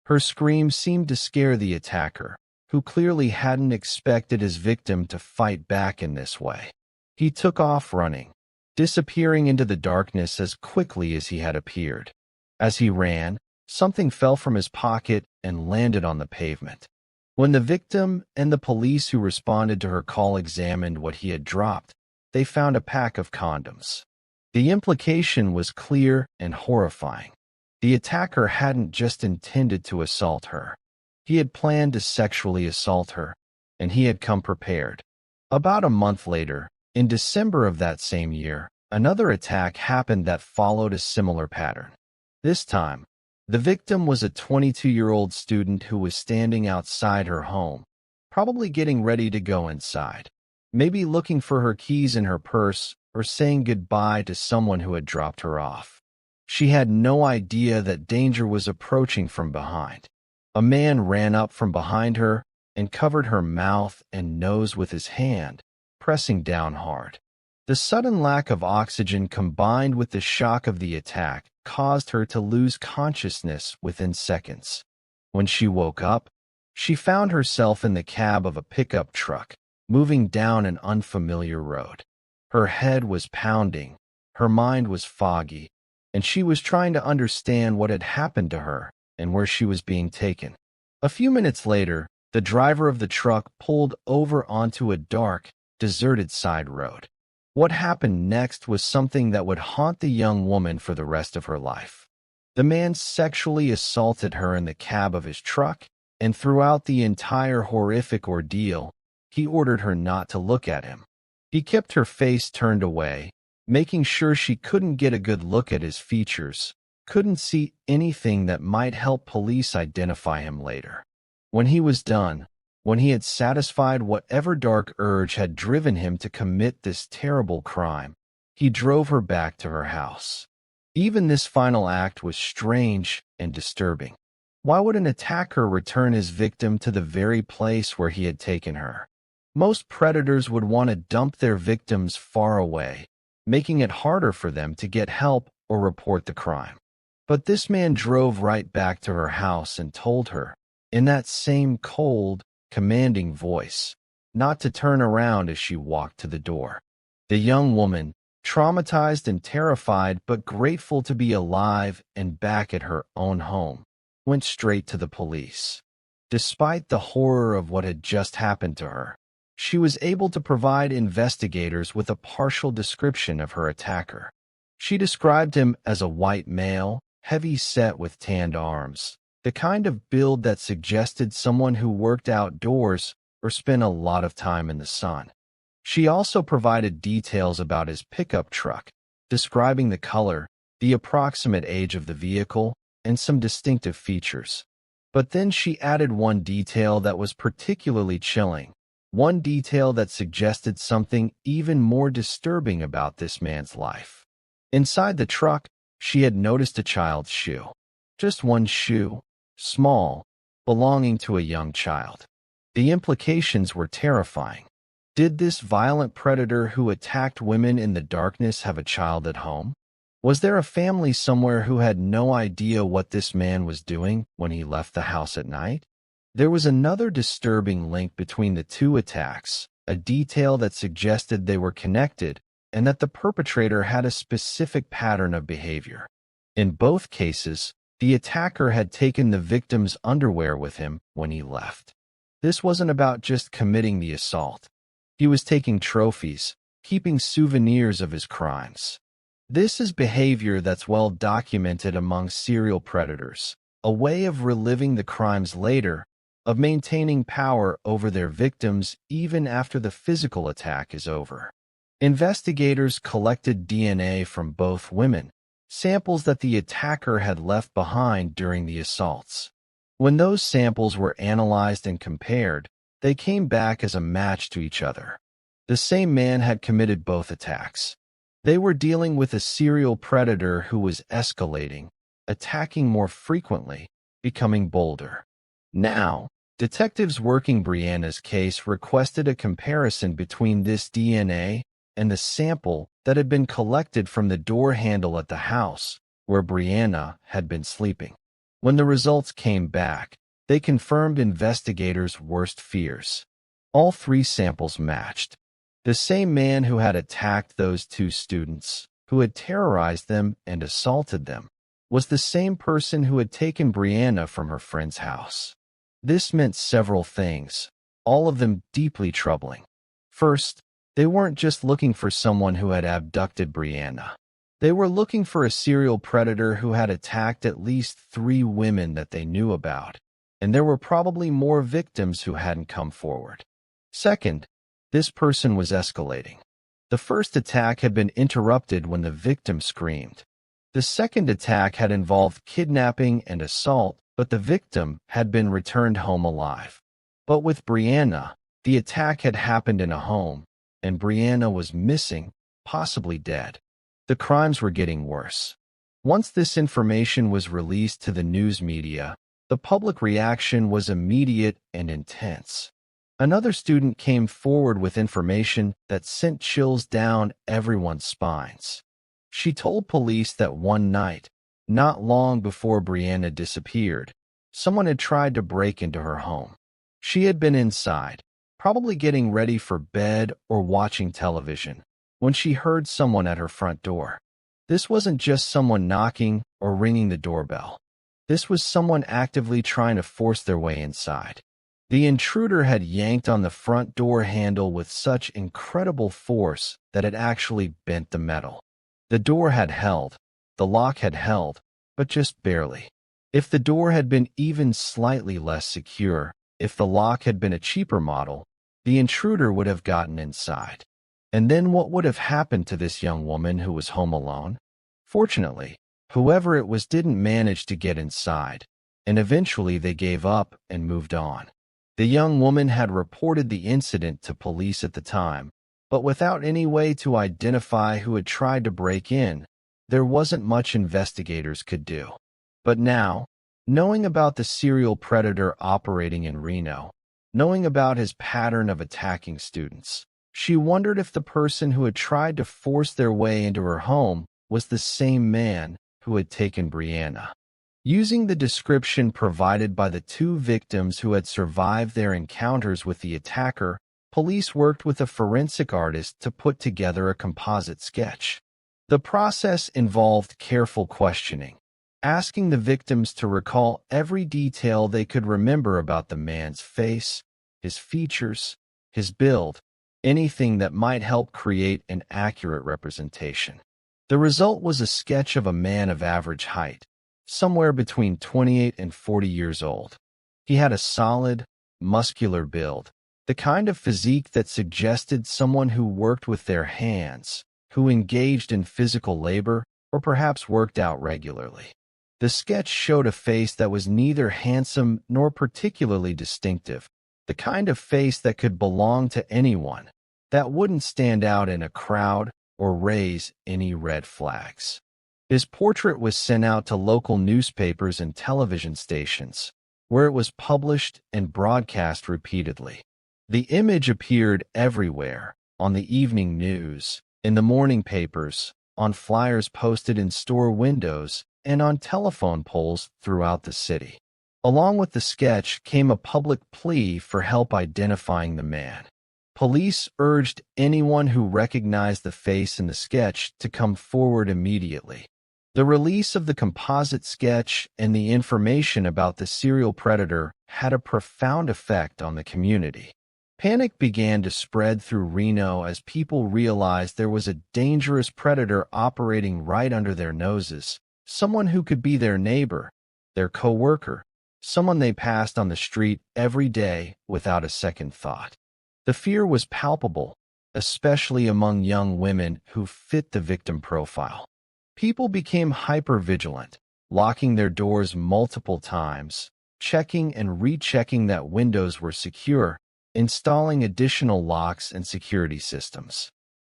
Her scream seemed to scare the attacker, who clearly hadn't expected his victim to fight back in this way. He took off running, disappearing into the darkness as quickly as he had appeared. As he ran, something fell from his pocket and landed on the pavement. When the victim and the police who responded to her call examined what he had dropped, they found a pack of condoms. The implication was clear and horrifying. The attacker hadn't just intended to assault her. He had planned to sexually assault her, and he had come prepared. About a month later, in December of that same year, another attack happened that followed a similar pattern. This time, the victim was a 22-year-old student who was standing outside her home, probably getting ready to go inside, maybe looking for her keys in her purse or saying goodbye to someone who had dropped her off. She had no idea that danger was approaching from behind. A man ran up from behind her and covered her mouth and nose with his hand, pressing down hard. The sudden lack of oxygen combined with the shock of the attack caused her to lose consciousness within seconds. When she woke up, she found herself in the cab of a pickup truck, moving down an unfamiliar road. Her head was pounding, her mind was foggy, and she was trying to understand what had happened to her and where she was being taken. A few minutes later, the driver of the truck pulled over onto a dark, deserted side road. What happened next was something that would haunt the young woman for the rest of her life. The man sexually assaulted her in the cab of his truck, and throughout the entire horrific ordeal, he ordered her not to look at him. He kept her face turned away, making sure she couldn't get a good look at his features, couldn't see anything that might help police identify him later. When he was done, when he had satisfied whatever dark urge had driven him to commit this terrible crime, he drove her back to her house. Even this final act was strange and disturbing. Why would an attacker return his victim to the very place where he had taken her? Most predators would want to dump their victims far away, making it harder for them to get help or report the crime. But this man drove right back to her house and told her, in that same cold, commanding voice, not to turn around as she walked to the door. The young woman, traumatized and terrified but grateful to be alive and back at her own home, went straight to the police. Despite the horror of what had just happened to her, she was able to provide investigators with a partial description of her attacker. She described him as a white male, heavy-set with tanned arms, the kind of build that suggested someone who worked outdoors or spent a lot of time in the sun. She also provided details about his pickup truck, describing the color, the approximate age of the vehicle, and some distinctive features. But then she added one detail that was particularly chilling, one detail that suggested something even more disturbing about this man's life. Inside the truck, she had noticed a child's shoe. Just one shoe, small, belonging to a young child. The implications were terrifying. Did this violent predator who attacked women in the darkness have a child at home? Was there a family somewhere who had no idea what this man was doing when he left the house at night? There was another disturbing link between the two attacks, a detail that suggested they were connected and that the perpetrator had a specific pattern of behavior. In both cases, the attacker had taken the victim's underwear with him when he left. This wasn't about just committing the assault. He was taking trophies, keeping souvenirs of his crimes. This is behavior that's well documented among serial predators, a way of reliving the crimes later, of maintaining power over their victims even after the physical attack is over. Investigators collected DNA from both women, samples that the attacker had left behind during the assaults. When those samples were analyzed and compared, they came back as a match to each other. The same man had committed both attacks. They were dealing with a serial predator who was escalating, attacking more frequently, becoming bolder. Now, detectives working Brianna's case requested a comparison between this DNA and the sample that had been collected from the door handle at the house where Brianna had been sleeping. When the results came back, they confirmed investigators' worst fears. All three samples matched. The same man who had attacked those two students, who had terrorized them and assaulted them, was the same person who had taken Brianna from her friend's house. This meant several things, all of them deeply troubling. First, they weren't just looking for someone who had abducted Brianna. They were looking for a serial predator who had attacked at least 3 women that they knew about, and there were probably more victims who hadn't come forward. Second, this person was escalating. The first attack had been interrupted when the victim screamed. The second attack had involved kidnapping and assault, but the victim had been returned home alive. But with Brianna, the attack had happened in a home, and Brianna was missing, possibly dead. The crimes were getting worse. Once this information was released to the news media, the public reaction was immediate and intense. Another student came forward with information that sent chills down everyone's spines. She told police that one night, not long before Brianna disappeared, someone had tried to break into her home. She had been inside, probably getting ready for bed or watching television, when she heard someone at her front door. This wasn't just someone knocking or ringing the doorbell. This was someone actively trying to force their way inside. The intruder had yanked on the front door handle with such incredible force that it actually bent the metal. The door had held, the lock had held, but just barely. If the door had been even slightly less secure, if the lock had been a cheaper model, the intruder would have gotten inside. And then what would have happened to this young woman who was home alone? Fortunately, whoever it was didn't manage to get inside, and eventually they gave up and moved on. The young woman had reported the incident to police at the time, but without any way to identify who had tried to break in, there wasn't much investigators could do. But now, knowing about the serial predator operating in Reno, knowing about his pattern of attacking students, she wondered if the person who had tried to force their way into her home was the same man who had taken Brianna. Using the description provided by the 2 victims who had survived their encounters with the attacker, police worked with a forensic artist to put together a composite sketch. The process involved careful questioning, asking the victims to recall every detail they could remember about the man's face, his features, his build, anything that might help create an accurate representation. The result was a sketch of a man of average height, somewhere between 28 and 40 years old. He had a solid, muscular build, the kind of physique that suggested someone who worked with their hands, who engaged in physical labor, or perhaps worked out regularly. The sketch showed a face that was neither handsome nor particularly distinctive, the kind of face that could belong to anyone, that wouldn't stand out in a crowd or raise any red flags. His portrait was sent out to local newspapers and television stations, where it was published and broadcast repeatedly. The image appeared everywhere, on the evening news, in the morning papers, on flyers posted in store windows, and on telephone poles throughout the city. Along with the sketch came a public plea for help identifying the man. Police urged anyone who recognized the face in the sketch to come forward immediately. The release of the composite sketch and the information about the serial predator had a profound effect on the community. Panic began to spread through Reno as people realized there was a dangerous predator operating right under their noses, someone who could be their neighbor, their coworker, someone they passed on the street every day without a second thought. The fear was palpable, especially among young women who fit the victim profile. People became hypervigilant, locking their doors multiple times, checking and rechecking that windows were secure, installing additional locks and security systems.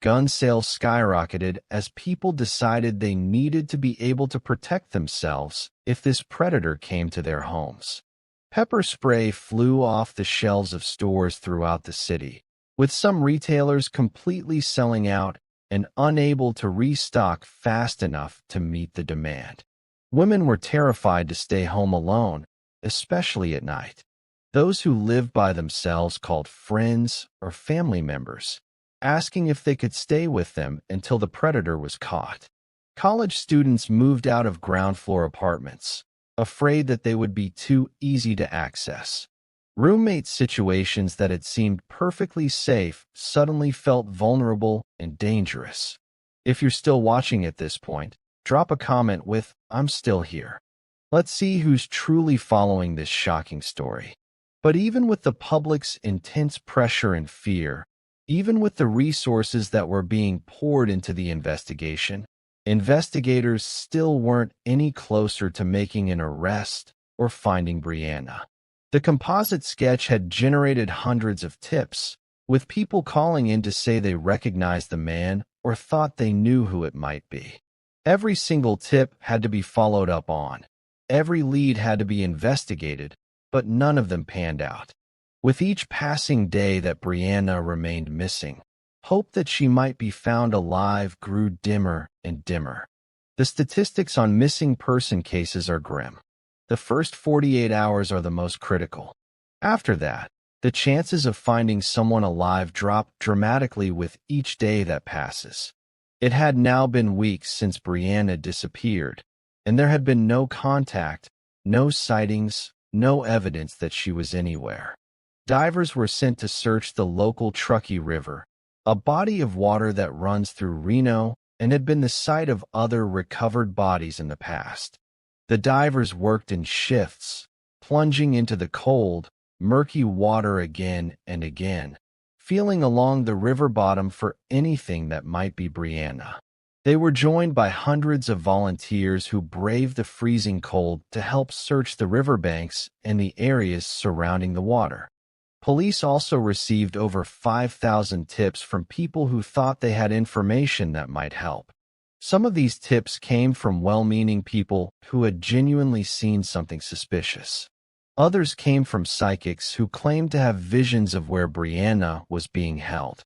Gun sales skyrocketed as people decided they needed to be able to protect themselves if this predator came to their homes. Pepper spray flew off the shelves of stores throughout the city, with some retailers completely selling out and unable to restock fast enough to meet the demand. Women were terrified to stay home alone, especially at night. Those who lived by themselves called friends or family members, asking if they could stay with them until the predator was caught. College students moved out of ground-floor apartments, afraid that they would be too easy to access. Roommate situations that had seemed perfectly safe suddenly felt vulnerable and dangerous. If you're still watching at this point, drop a comment with, "I'm still here." Let's see who's truly following this shocking story. But even with the public's intense pressure and fear, even with the resources that were being poured into the investigation, investigators still weren't any closer to making an arrest or finding Brianna. The composite sketch had generated hundreds of tips, with people calling in to say they recognized the man or thought they knew who it might be. Every single tip had to be followed up on. Every lead had to be investigated, but none of them panned out. With each passing day that Brianna remained missing, hope that she might be found alive grew dimmer and dimmer. The statistics on missing person cases are grim. The first 48 hours are the most critical. After that, the chances of finding someone alive drop dramatically with each day that passes. It had now been weeks since Brianna disappeared, and there had been no contact, no sightings, no evidence that she was anywhere. Divers were sent to search the local Truckee River, a body of water that runs through Reno and had been the site of other recovered bodies in the past. The divers worked in shifts, plunging into the cold, murky water again and again, feeling along the river bottom for anything that might be Brianna. They were joined by hundreds of volunteers who braved the freezing cold to help search the riverbanks and the areas surrounding the water. Police also received over 5,000 tips from people who thought they had information that might help. Some of these tips came from well-meaning people who had genuinely seen something suspicious. Others came from psychics who claimed to have visions of where Brianna was being held.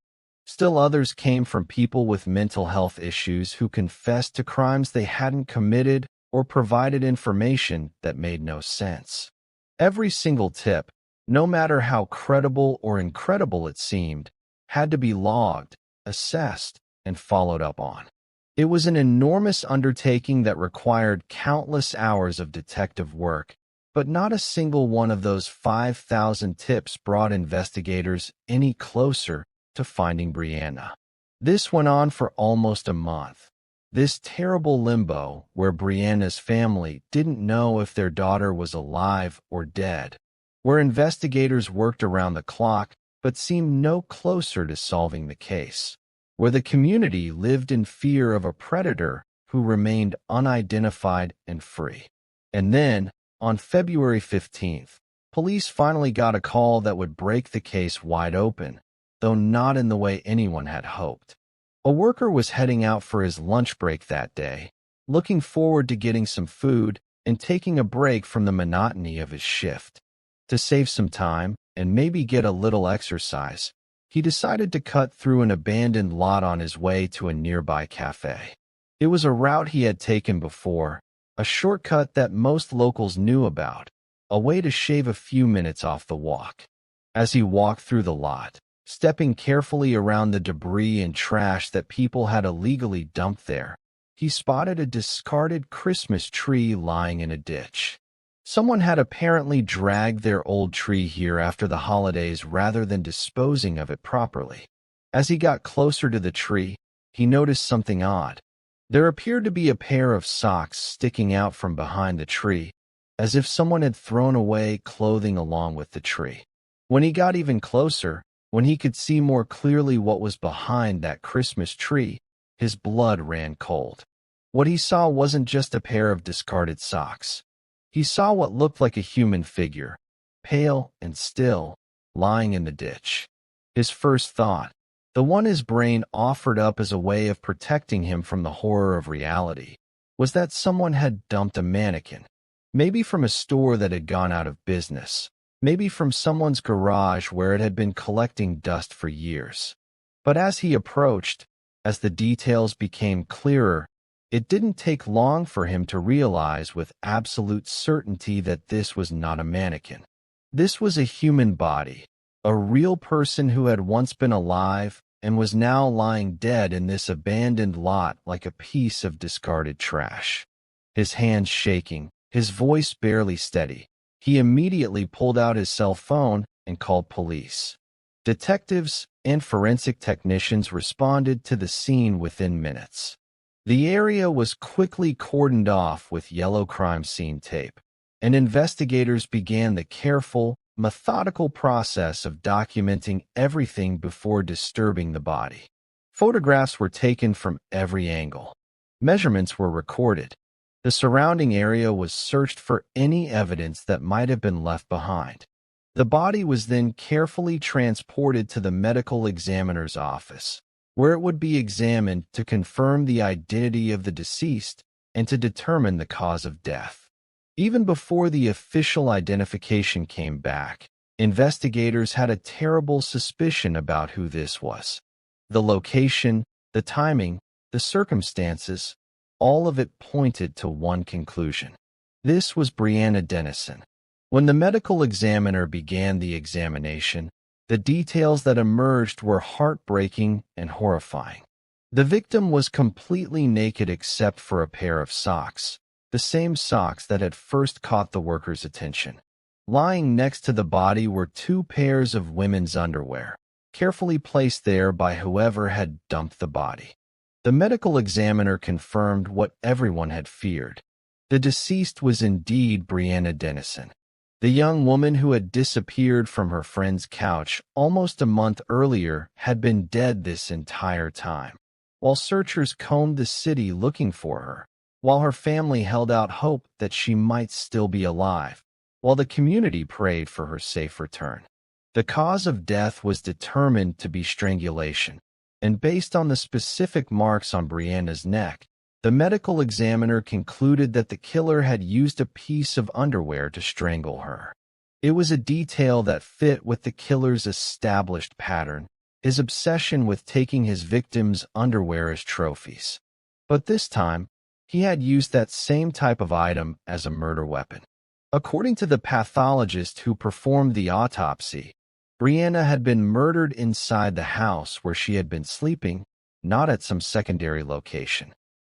Still others came from people with mental health issues who confessed to crimes they hadn't committed or provided information that made no sense. Every single tip, no matter how credible or incredible it seemed, had to be logged, assessed, and followed up on. It was an enormous undertaking that required countless hours of detective work, but not a single one of those 5,000 tips brought investigators any closer to finding Brianna. This went on for almost a month. This terrible limbo where Brianna's family didn't know if their daughter was alive or dead, where investigators worked around the clock but seemed no closer to solving the case, where the community lived in fear of a predator who remained unidentified and free. And then, on February 15th, police finally got a call that would break the case wide open, though not in the way anyone had hoped. A worker was heading out for his lunch break that day, looking forward to getting some food and taking a break from the monotony of his shift. To save some time and maybe get a little exercise, he decided to cut through an abandoned lot on his way to a nearby cafe. It was a route he had taken before, a shortcut that most locals knew about, a way to shave a few minutes off the walk. As he walked through the lot, stepping carefully around the debris and trash that people had illegally dumped there, he spotted a discarded Christmas tree lying in a ditch. Someone had apparently dragged their old tree here after the holidays rather than disposing of it properly. As he got closer to the tree, he noticed something odd. There appeared to be a pair of socks sticking out from behind the tree, as if someone had thrown away clothing along with the tree. When he got even closer, when he could see more clearly what was behind that Christmas tree, his blood ran cold. What he saw wasn't just a pair of discarded socks. He saw what looked like a human figure, pale and still, lying in the ditch. His first thought, the one his brain offered up as a way of protecting him from the horror of reality, was that someone had dumped a mannequin. Maybe from a store that had gone out of business. Maybe from someone's garage where it had been collecting dust for years. But as he approached, as the details became clearer, it didn't take long for him to realize with absolute certainty that this was not a mannequin. This was a human body, a real person who had once been alive and was now lying dead in this abandoned lot like a piece of discarded trash. His hands shaking, his voice barely steady, he immediately pulled out his cell phone and called police. Detectives and forensic technicians responded to the scene within minutes. The area was quickly cordoned off with yellow crime scene tape, and investigators began the careful, methodical process of documenting everything before disturbing the body. Photographs were taken from every angle. Measurements were recorded. The surrounding area was searched for any evidence that might have been left behind. The body was then carefully transported to the medical examiner's office, where it would be examined to confirm the identity of the deceased and to determine the cause of death. Even before the official identification came back, investigators had a terrible suspicion about who this was. The location, the timing, the circumstances, all of it pointed to one conclusion. This was Brianna Dennison. When the medical examiner began the examination, the details that emerged were heartbreaking and horrifying. The victim was completely naked except for a pair of socks, the same socks that had first caught the worker's attention. Lying next to the body were two pairs of women's underwear, carefully placed there by whoever had dumped the body. The medical examiner confirmed what everyone had feared. The deceased was indeed Brianna Dennison, the young woman who had disappeared from her friend's couch almost a month earlier had been dead this entire time. While searchers combed the city looking for her, while her family held out hope that she might still be alive, while the community prayed for her safe return. The cause of death was determined to be strangulation, and based on the specific marks on Brianna's neck, the medical examiner concluded that the killer had used a piece of underwear to strangle her. It was a detail that fit with the killer's established pattern, his obsession with taking his victims' underwear as trophies. But this time, he had used that same type of item as a murder weapon. According to the pathologist who performed the autopsy, Brianna had been murdered inside the house where she had been sleeping, not at some secondary location.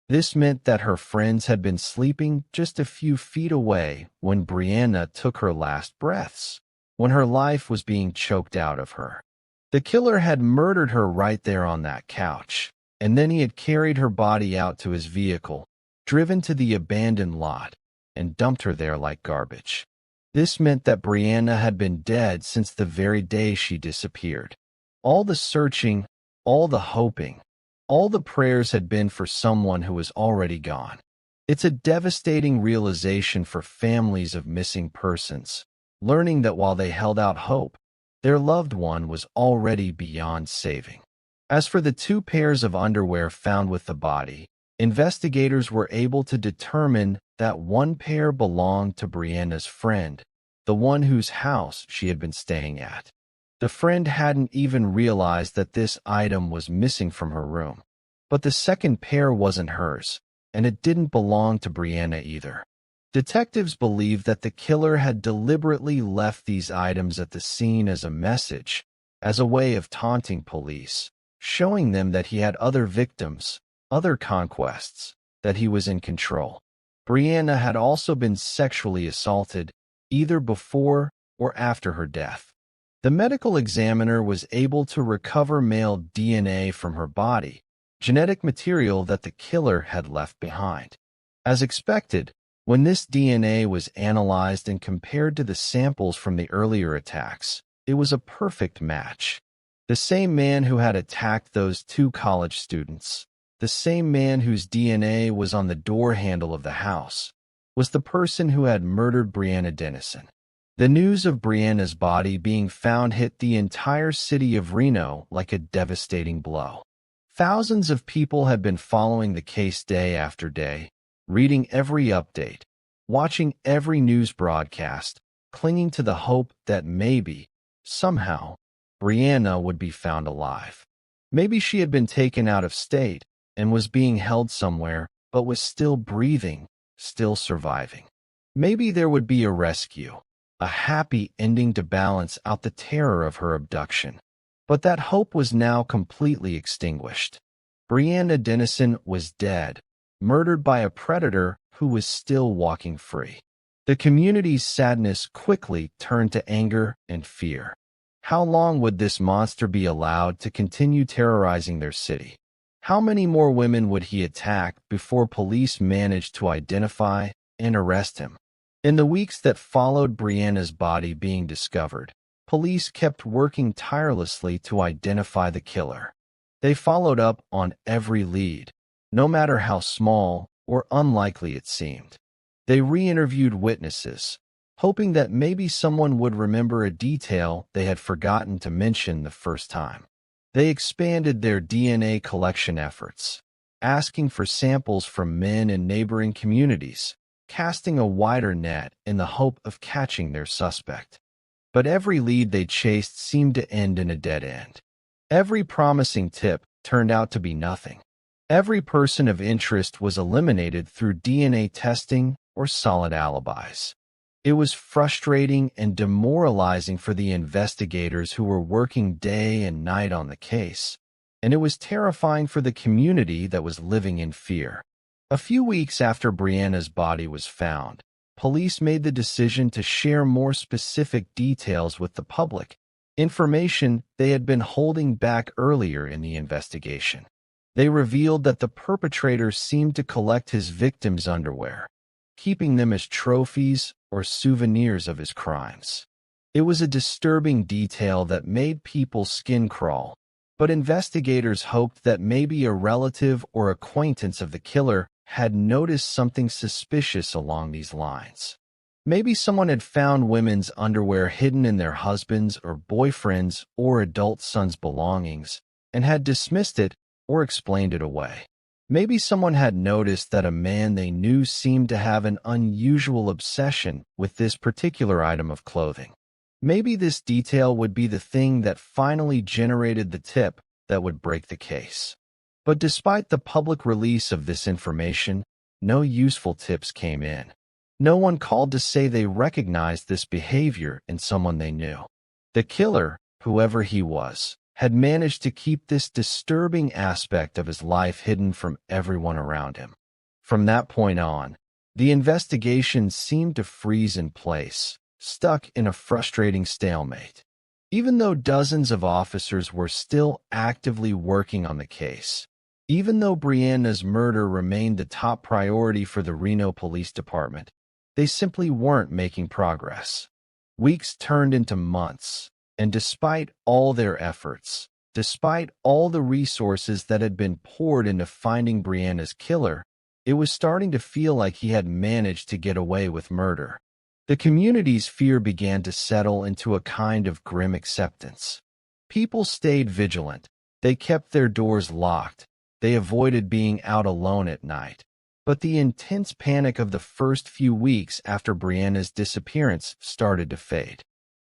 This meant that her friends had been sleeping just a few feet away when Brianna took her last breaths, when her life was being choked out of her. The killer had murdered her right there on that couch, and then he had carried her body out to his vehicle, driven to the abandoned lot, and dumped her there like garbage. This meant that Brianna had been dead since the very day she disappeared. All the searching, all the hoping, all the prayers had been for someone who was already gone. It's a devastating realization for families of missing persons, learning that while they held out hope, their loved one was already beyond saving. As for the two pairs of underwear found with the body, investigators were able to determine that one pair belonged to Brianna's friend, the one whose house she had been staying at. The friend hadn't even realized that this item was missing from her room. But the second pair wasn't hers, and it didn't belong to Brianna either. Detectives believe that the killer had deliberately left these items at the scene as a message, as a way of taunting police, showing them that he had other victims, other conquests, that he was in control. Brianna had also been sexually assaulted, either before or after her death. The medical examiner was able to recover male DNA from her body, genetic material that the killer had left behind. As expected, when this DNA was analyzed and compared to the samples from the earlier attacks, it was a perfect match. The same man who had attacked those two college students, the same man whose DNA was on the door handle of the house, was the person who had murdered Brianna Dennison. The news of Brianna's body being found hit the entire city of Reno like a devastating blow. Thousands of people had been following the case day after day, reading every update, watching every news broadcast, clinging to the hope that maybe, somehow, Brianna would be found alive. Maybe she had been taken out of state and was being held somewhere, but was still breathing, still surviving. Maybe there would be a rescue, a happy ending to balance out the terror of her abduction. But that hope was now completely extinguished. Brianna Dennison was dead, murdered by a predator who was still walking free. The community's sadness quickly turned to anger and fear. How long would this monster be allowed to continue terrorizing their city? How many more women would he attack before police managed to identify and arrest him? In the weeks that followed Brianna's body being discovered, police kept working tirelessly to identify the killer. They followed up on every lead, no matter how small or unlikely it seemed. They re-interviewed witnesses, hoping that maybe someone would remember a detail they had forgotten to mention the first time. They expanded their DNA collection efforts, asking for samples from men in neighboring communities, casting a wider net in the hope of catching their suspect. But every lead they chased seemed to end in a dead end. Every promising tip turned out to be nothing. Every person of interest was eliminated through DNA testing or solid alibis. It was frustrating and demoralizing for the investigators who were working day and night on the case, and it was terrifying for the community that was living in fear. A few weeks after Brianna's body was found, police made the decision to share more specific details with the public, information they had been holding back earlier in the investigation. They revealed that the perpetrator seemed to collect his victims' underwear, keeping them as trophies or souvenirs of his crimes. It was a disturbing detail that made people's skin crawl, but investigators hoped that maybe a relative or acquaintance of the killer had noticed something suspicious along these lines. Maybe someone had found women's underwear hidden in their husbands' or boyfriends' or adult sons' belongings and had dismissed it or explained it away. Maybe someone had noticed that a man they knew seemed to have an unusual obsession with this particular item of clothing. Maybe this detail would be the thing that finally generated the tip that would break the case. But despite the public release of this information, no useful tips came in. No one called to say they recognized this behavior in someone they knew. The killer, whoever he was, had managed to keep this disturbing aspect of his life hidden from everyone around him. From that point on, the investigation seemed to freeze in place, stuck in a frustrating stalemate. Even though dozens of officers were still actively working on the case, even though Brianna's murder remained the top priority for the Reno Police Department, they simply weren't making progress. Weeks turned into months, and despite all their efforts, despite all the resources that had been poured into finding Brianna's killer, it was starting to feel like he had managed to get away with murder. The community's fear began to settle into a kind of grim acceptance. People stayed vigilant. They kept their doors locked. They avoided being out alone at night. But the intense panic of the first few weeks after Brianna's disappearance started to fade.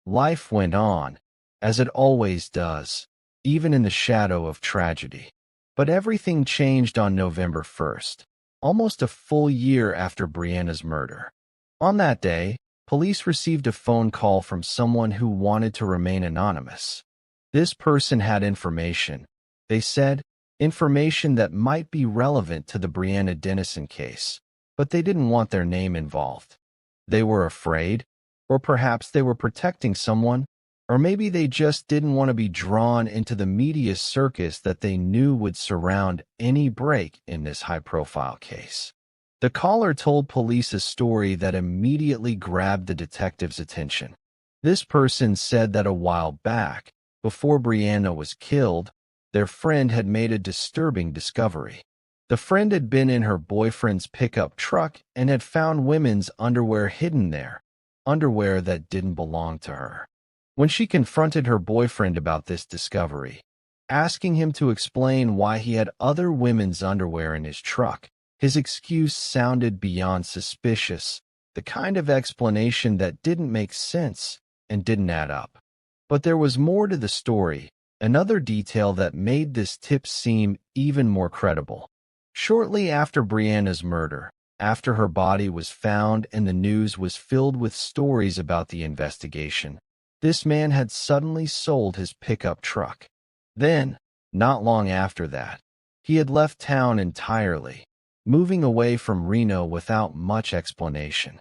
Life went on, as it always does, even in the shadow of tragedy. But everything changed on November 1st, almost a full year after Brianna's murder. On that day, police received a phone call from someone who wanted to remain anonymous. This person had information, they said, information that might be relevant to the Brianna Dennison case, but they didn't want their name involved. They were afraid, or perhaps they were protecting someone, or maybe they just didn't want to be drawn into the media circus that they knew would surround any break in this high-profile case. The caller told police a story that immediately grabbed the detectives' attention. This person said that a while back, before Brianna was killed, their friend had made a disturbing discovery. The friend had been in her boyfriend's pickup truck and had found women's underwear hidden there, underwear that didn't belong to her. When she confronted her boyfriend about this discovery, asking him to explain why he had other women's underwear in his truck, his excuse sounded beyond suspicious, the kind of explanation that didn't make sense and didn't add up. But there was more to the story, another detail that made this tip seem even more credible. Shortly after Brianna's murder, after her body was found and the news was filled with stories about the investigation, this man had suddenly sold his pickup truck. Then, not long after that, he had left town entirely, moving away from Reno without much explanation.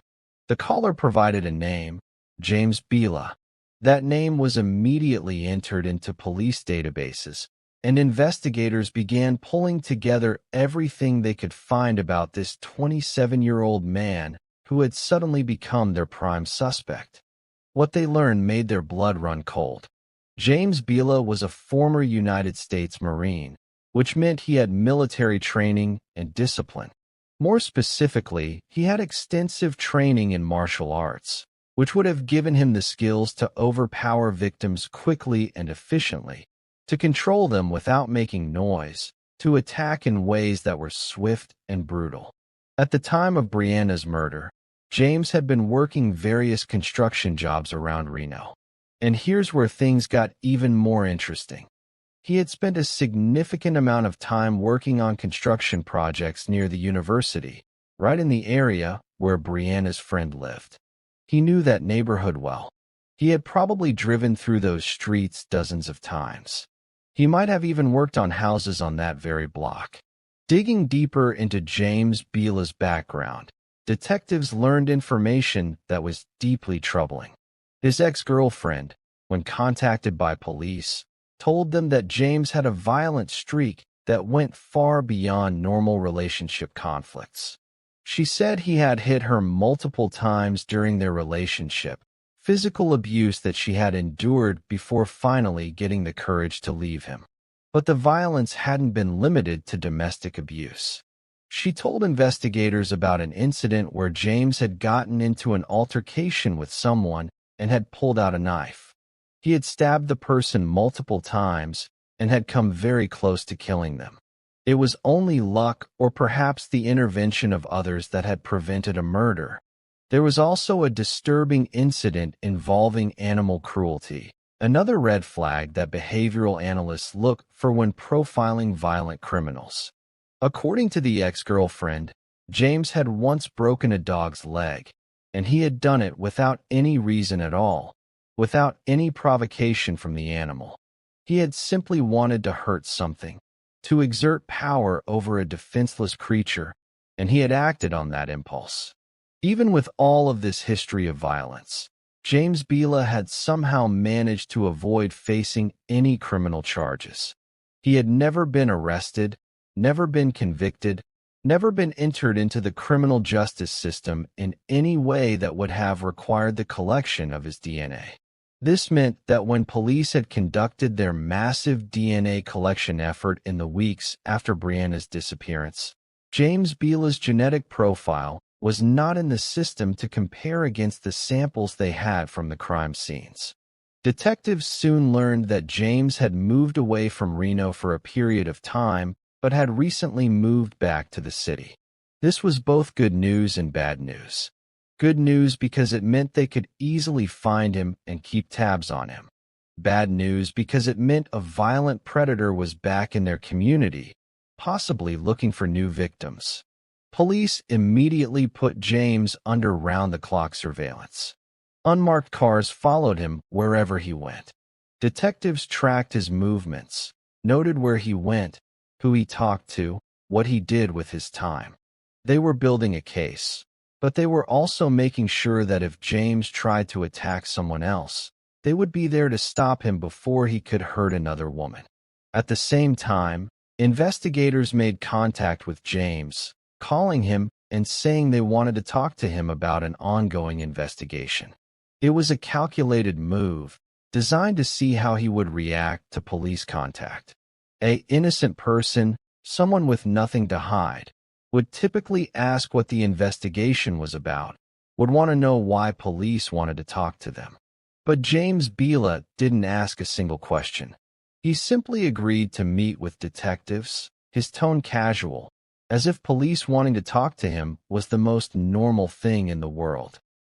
The caller provided a name, James Bila. That name was immediately entered into police databases, and investigators began pulling together everything they could find about this 27-year-old man who had suddenly become their prime suspect. What they learned made their blood run cold. James Bila was a former United States Marine, which meant he had military training and discipline. More specifically, he had extensive training in martial arts, which would have given him the skills to overpower victims quickly and efficiently, to control them without making noise, to attack in ways that were swift and brutal. At the time of Brianna's murder, James had been working various construction jobs around Reno. And here's where things got even more interesting. He had spent a significant amount of time working on construction projects near the university, right in the area where Brianna's friend lived. He knew that neighborhood well. He had probably driven through those streets dozens of times. He might have even worked on houses on that very block. Digging deeper into James Bila's background, detectives learned information that was deeply troubling. His ex-girlfriend, when contacted by police, told them that James had a violent streak that went far beyond normal relationship conflicts. She said he had hit her multiple times during their relationship, physical abuse that she had endured before finally getting the courage to leave him. But the violence hadn't been limited to domestic abuse. She told investigators about an incident where James had gotten into an altercation with someone and had pulled out a knife. He had stabbed the person multiple times and had come very close to killing them. It was only luck or perhaps the intervention of others that had prevented a murder. There was also a disturbing incident involving animal cruelty, another red flag that behavioral analysts look for when profiling violent criminals. According to the ex-girlfriend, James had once broken a dog's leg, and he had done it without any reason at all, without any provocation from the animal. He had simply wanted to hurt something, to exert power over a defenseless creature, and he had acted on that impulse. Even with all of this history of violence, James Bila had somehow managed to avoid facing any criminal charges. He had never been arrested, never been convicted, never been entered into the criminal justice system in any way that would have required the collection of his DNA. This meant that when police had conducted their massive DNA collection effort in the weeks after Brianna's disappearance, James Bila's genetic profile was not in the system to compare against the samples they had from the crime scenes. Detectives soon learned that James had moved away from Reno for a period of time, but had recently moved back to the city. This was both good news and bad news. Good news because it meant they could easily find him and keep tabs on him. Bad news because it meant a violent predator was back in their community, possibly looking for new victims. Police immediately put James under round-the-clock surveillance. Unmarked cars followed him wherever he went. Detectives tracked his movements, noted where he went, who he talked to, what he did with his time. They were building a case, but they were also making sure that if James tried to attack someone else, they would be there to stop him before he could hurt another woman. At the same time, investigators made contact with James, calling him and saying they wanted to talk to him about an ongoing investigation. It was a calculated move, designed to see how he would react to police contact. An innocent person, someone with nothing to hide, would typically ask what the investigation was about, would want to know why police wanted to talk to them. But James Bila didn't ask a single question. He simply agreed to meet with detectives, his tone casual, as if police wanting to talk to him was the most normal thing in the world.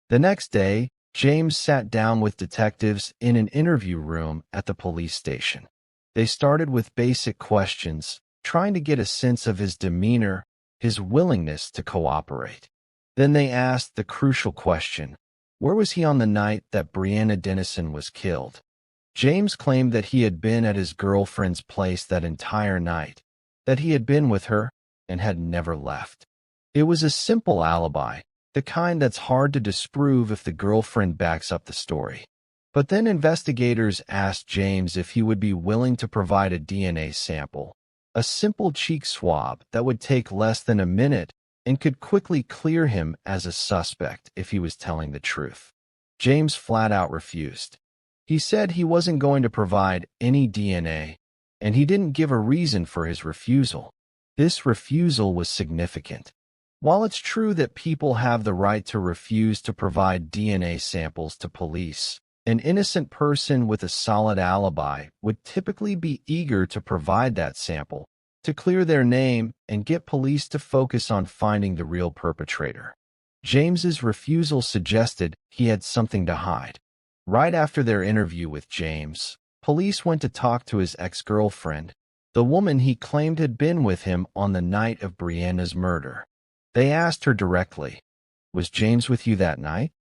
The next day, James sat down with detectives in an interview room at the police station. They started with basic questions, trying to get a sense of his demeanor, his willingness to cooperate. Then they asked the crucial question, where was he on the night that Brianna Dennison was killed? James claimed that he had been at his girlfriend's place that entire night, that he had been with her and had never left. It was a simple alibi, the kind that's hard to disprove if the girlfriend backs up the story. But then investigators asked James if he would be willing to provide a DNA sample, a simple cheek swab that would take less than a minute and could quickly clear him as a suspect if he was telling the truth. James flat out refused. He said he wasn't going to provide any DNA, and he didn't give a reason for his refusal. This refusal was significant. While it's true that people have the right to refuse to provide DNA samples to police, an innocent person with a solid alibi would typically be eager to provide that sample, to clear their name and get police to focus on finding the real perpetrator. James's refusal suggested he had something to hide. Right after their interview with James, police went to talk to his ex-girlfriend, the woman he claimed had been with him on the night of Brianna's murder. They asked her directly, "Was James with you that night?"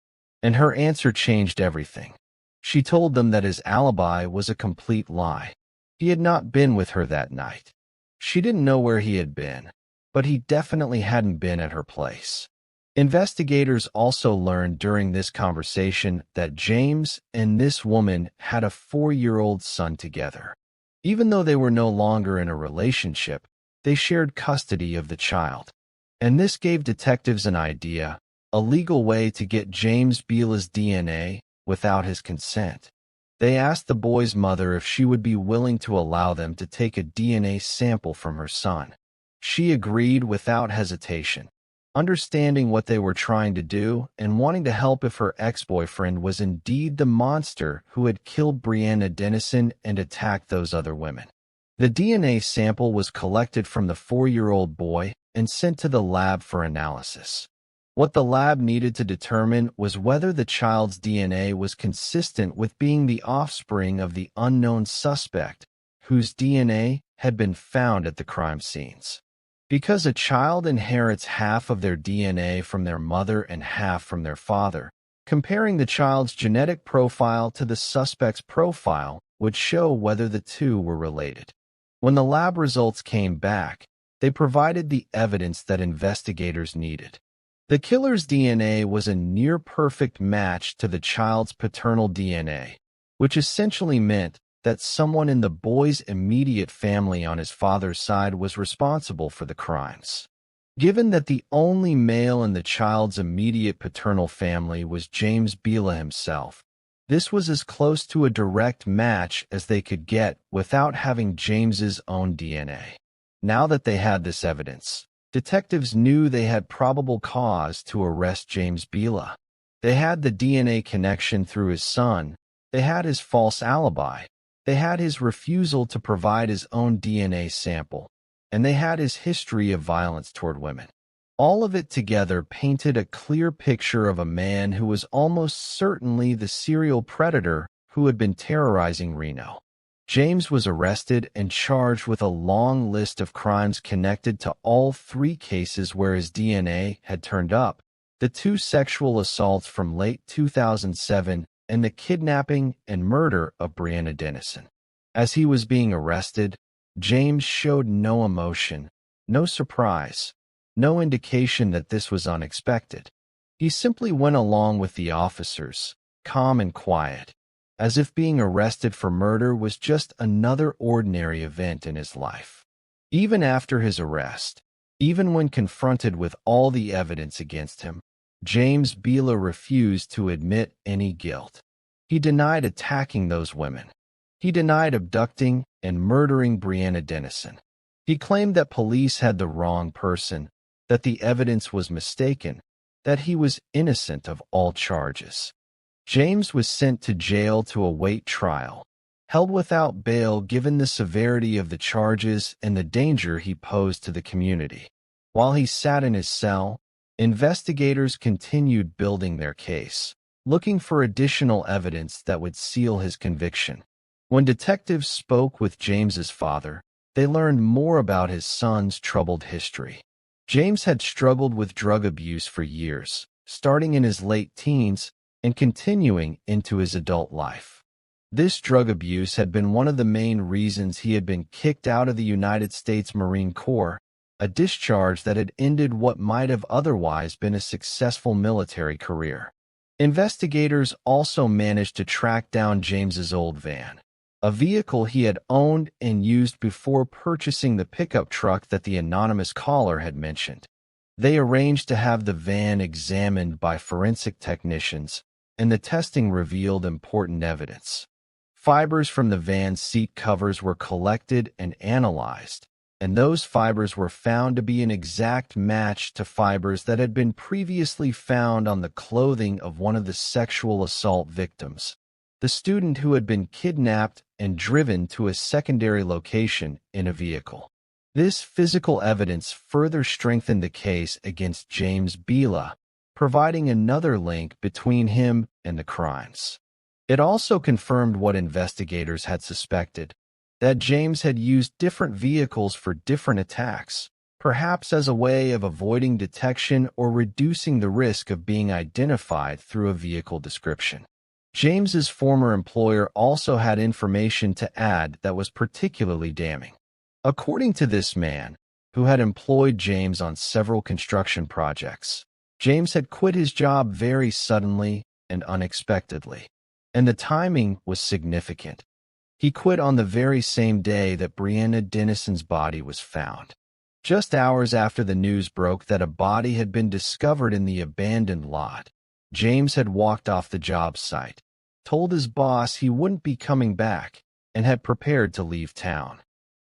And her answer changed everything. She told them that his alibi was a complete lie. He had not been with her that night. She didn't know where he had been, but he definitely hadn't been at her place. Investigators also learned during this conversation that James and this woman had a 4-year-old son together. Even though they were no longer in a relationship, they shared custody of the child. And this gave detectives an idea, a legal way to get James Bila's DNA without his consent. They asked the boy's mother if she would be willing to allow them to take a DNA sample from her son. She agreed without hesitation, understanding what they were trying to do and wanting to help if her ex-boyfriend was indeed the monster who had killed Brianna Dennison and attacked those other women. The DNA sample was collected from the 4-year-old boy and sent to the lab for analysis. What the lab needed to determine was whether the child's DNA was consistent with being the offspring of the unknown suspect, whose DNA had been found at the crime scenes. Because a child inherits half of their DNA from their mother and half from their father, comparing the child's genetic profile to the suspect's profile would show whether the two were related. When the lab results came back, they provided the evidence that investigators needed. The killer's DNA was a near-perfect match to the child's paternal DNA, which essentially meant that someone in the boy's immediate family on his father's side was responsible for the crimes. Given that the only male in the child's immediate paternal family was James Bila himself, this was as close to a direct match as they could get without having James's own DNA. Now that they had this evidence, detectives knew they had probable cause to arrest James Bila. They had the DNA connection through his son, they had his false alibi, they had his refusal to provide his own DNA sample, and they had his history of violence toward women. All of it together painted a clear picture of a man who was almost certainly the serial predator who had been terrorizing Reno. James was arrested and charged with a long list of crimes connected to all 3 cases where his DNA had turned up: the 2 sexual assaults from late 2007 and the kidnapping and murder of Brianna Dennison. As he was being arrested, James showed no emotion, no surprise, no indication that this was unexpected. He simply went along with the officers, calm and quiet, as if being arrested for murder was just another ordinary event in his life. Even after his arrest, even when confronted with all the evidence against him, James Bila refused to admit any guilt. He denied attacking those women. He denied abducting and murdering Brianna Dennison. He claimed that police had the wrong person, that the evidence was mistaken, that he was innocent of all charges. James was sent to jail to await trial, held without bail given the severity of the charges and the danger he posed to the community. While he sat in his cell, investigators continued building their case, looking for additional evidence that would seal his conviction. When detectives spoke with James's father, they learned more about his son's troubled history. James had struggled with drug abuse for years, starting in his late teens and continuing into his adult life. This drug abuse had been one of the main reasons he had been kicked out of the United States Marine Corps, a discharge that had ended what might have otherwise been a successful military career. Investigators also managed to track down James's old van, a vehicle he had owned and used before purchasing the pickup truck that the anonymous caller had mentioned. They arranged to have the van examined by forensic technicians, and the testing revealed important evidence. Fibers from the van's seat covers were collected and analyzed, and those fibers were found to be an exact match to fibers that had been previously found on the clothing of one of the sexual assault victims, the student who had been kidnapped and driven to a secondary location in a vehicle. This physical evidence further strengthened the case against James Bila, providing another link between him and the crimes. It also confirmed what investigators had suspected, that James had used different vehicles for different attacks, perhaps as a way of avoiding detection or reducing the risk of being identified through a vehicle description. James's former employer also had information to add that was particularly damning. According to this man, who had employed James on several construction projects, James had quit his job very suddenly and unexpectedly, and the timing was significant. He quit on the very same day that Brianna Dennison's body was found. Just hours after the news broke that a body had been discovered in the abandoned lot, James had walked off the job site, told his boss he wouldn't be coming back, and had prepared to leave town.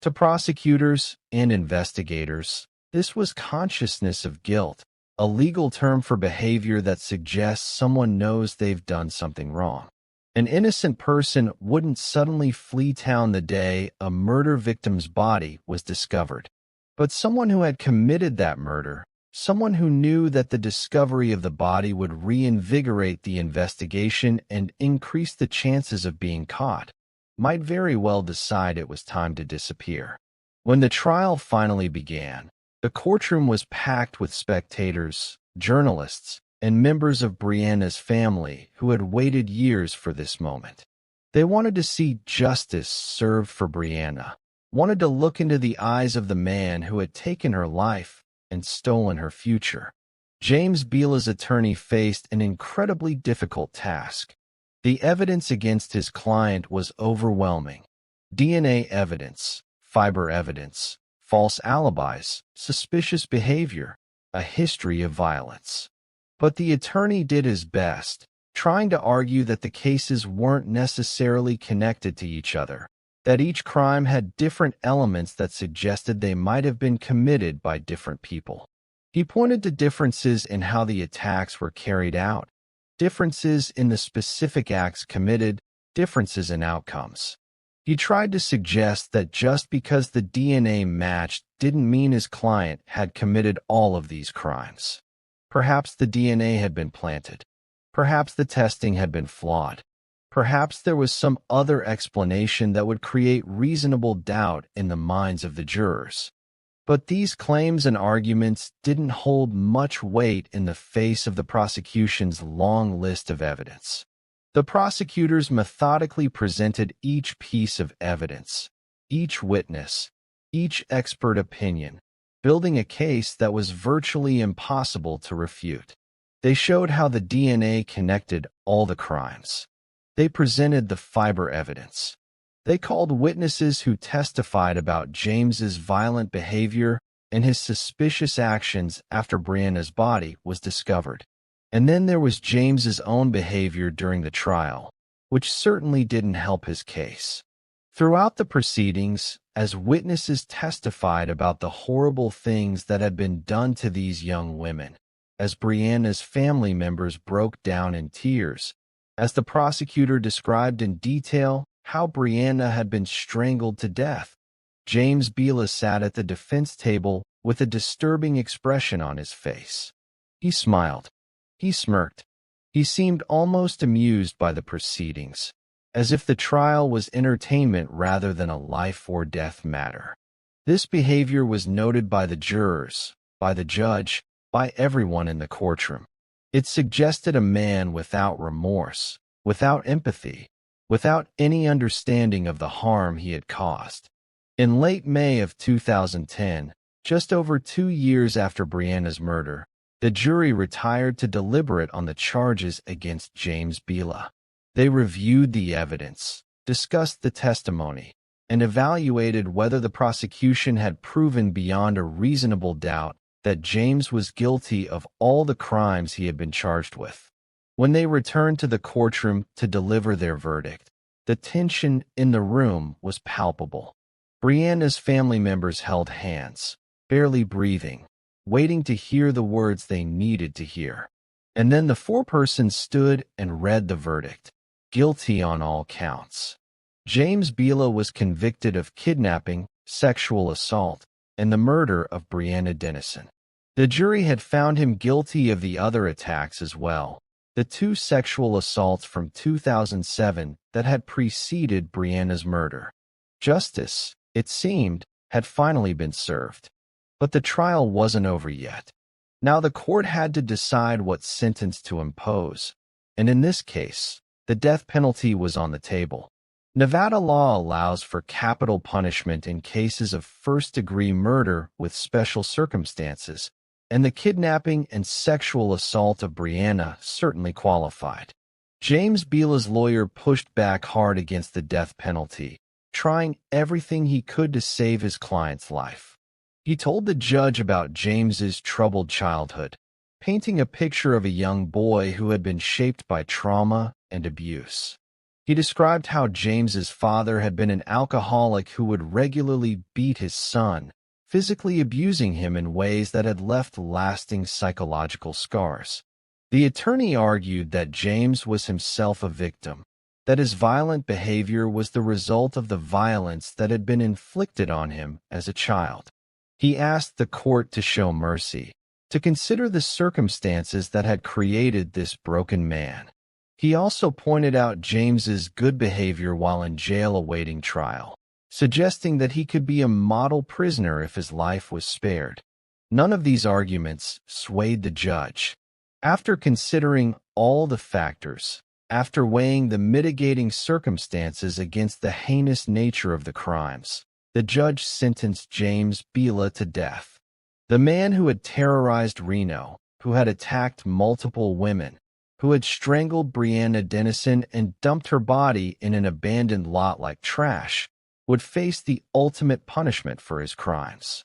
To prosecutors and investigators, this was consciousness of guilt, a legal term for behavior that suggests someone knows they've done something wrong. An innocent person wouldn't suddenly flee town the day a murder victim's body was discovered. But someone who had committed that murder, someone who knew that the discovery of the body would reinvigorate the investigation and increase the chances of being caught, might very well decide it was time to disappear. When the trial finally began, the courtroom was packed with spectators, journalists, and members of Brianna's family who had waited years for this moment. They wanted to see justice served for Brianna, wanted to look into the eyes of the man who had taken her life and stolen her future. James Bila's attorney faced an incredibly difficult task. The evidence against his client was overwhelming. DNA evidence, fiber evidence, false alibis, suspicious behavior, a history of violence. But the attorney did his best, trying to argue that the cases weren't necessarily connected to each other, that each crime had different elements that suggested they might have been committed by different people. He pointed to differences in how the attacks were carried out, differences in the specific acts committed, differences in outcomes. He tried to suggest that just because the DNA matched didn't mean his client had committed all of these crimes. Perhaps the DNA had been planted. Perhaps the testing had been flawed. Perhaps there was some other explanation that would create reasonable doubt in the minds of the jurors. But these claims and arguments didn't hold much weight in the face of the prosecution's long list of evidence. The prosecutors methodically presented each piece of evidence, each witness, each expert opinion, building a case that was virtually impossible to refute. They showed how the DNA connected all the crimes. They presented the fiber evidence. They called witnesses who testified about James's violent behavior and his suspicious actions after Brianna's body was discovered. And then there was James's own behavior during the trial, which certainly didn't help his case. Throughout the proceedings, as witnesses testified about the horrible things that had been done to these young women, as Brianna's family members broke down in tears, as the prosecutor described in detail how Brianna had been strangled to death, James Bila sat at the defense table with a disturbing expression on his face. He smiled. He smirked. He seemed almost amused by the proceedings, as if the trial was entertainment rather than a life-or-death matter. This behavior was noted by the jurors, by the judge, by everyone in the courtroom. It suggested a man without remorse, without empathy, without any understanding of the harm he had caused. In late May of 2010, just over 2 years after Brianna's murder, the jury retired to deliberate on the charges against James Bila. They reviewed the evidence, discussed the testimony, and evaluated whether the prosecution had proven beyond a reasonable doubt that James was guilty of all the crimes he had been charged with. When they returned to the courtroom to deliver their verdict, the tension in the room was palpable. Brianna's family members held hands, barely breathing, waiting to hear the words they needed to hear. And then the foreperson stood and read the verdict, guilty on all counts. James Bila was convicted of kidnapping, sexual assault, and the murder of Brianna Dennison. The jury had found him guilty of the other attacks as well, the 2 sexual assaults from 2007 that had preceded Brianna's murder. Justice, it seemed, had finally been served. But the trial wasn't over yet. Now the court had to decide what sentence to impose, and in this case, the death penalty was on the table. Nevada law allows for capital punishment in cases of first-degree murder with special circumstances, and the kidnapping and sexual assault of Brianna certainly qualified. James Bila's lawyer pushed back hard against the death penalty, trying everything he could to save his client's life. He told the judge about James's troubled childhood, painting a picture of a young boy who had been shaped by trauma and abuse. He described how James's father had been an alcoholic who would regularly beat his son, physically abusing him in ways that had left lasting psychological scars. The attorney argued that James was himself a victim, that his violent behavior was the result of the violence that had been inflicted on him as a child. He asked the court to show mercy, to consider the circumstances that had created this broken man. He also pointed out James's good behavior while in jail awaiting trial, suggesting that he could be a model prisoner if his life was spared. None of these arguments swayed the judge. After considering all the factors, after weighing the mitigating circumstances against the heinous nature of the crimes, the judge sentenced James Bila to death. The man who had terrorized Reno, who had attacked multiple women, who had strangled Brianna Dennison and dumped her body in an abandoned lot like trash, would face the ultimate punishment for his crimes.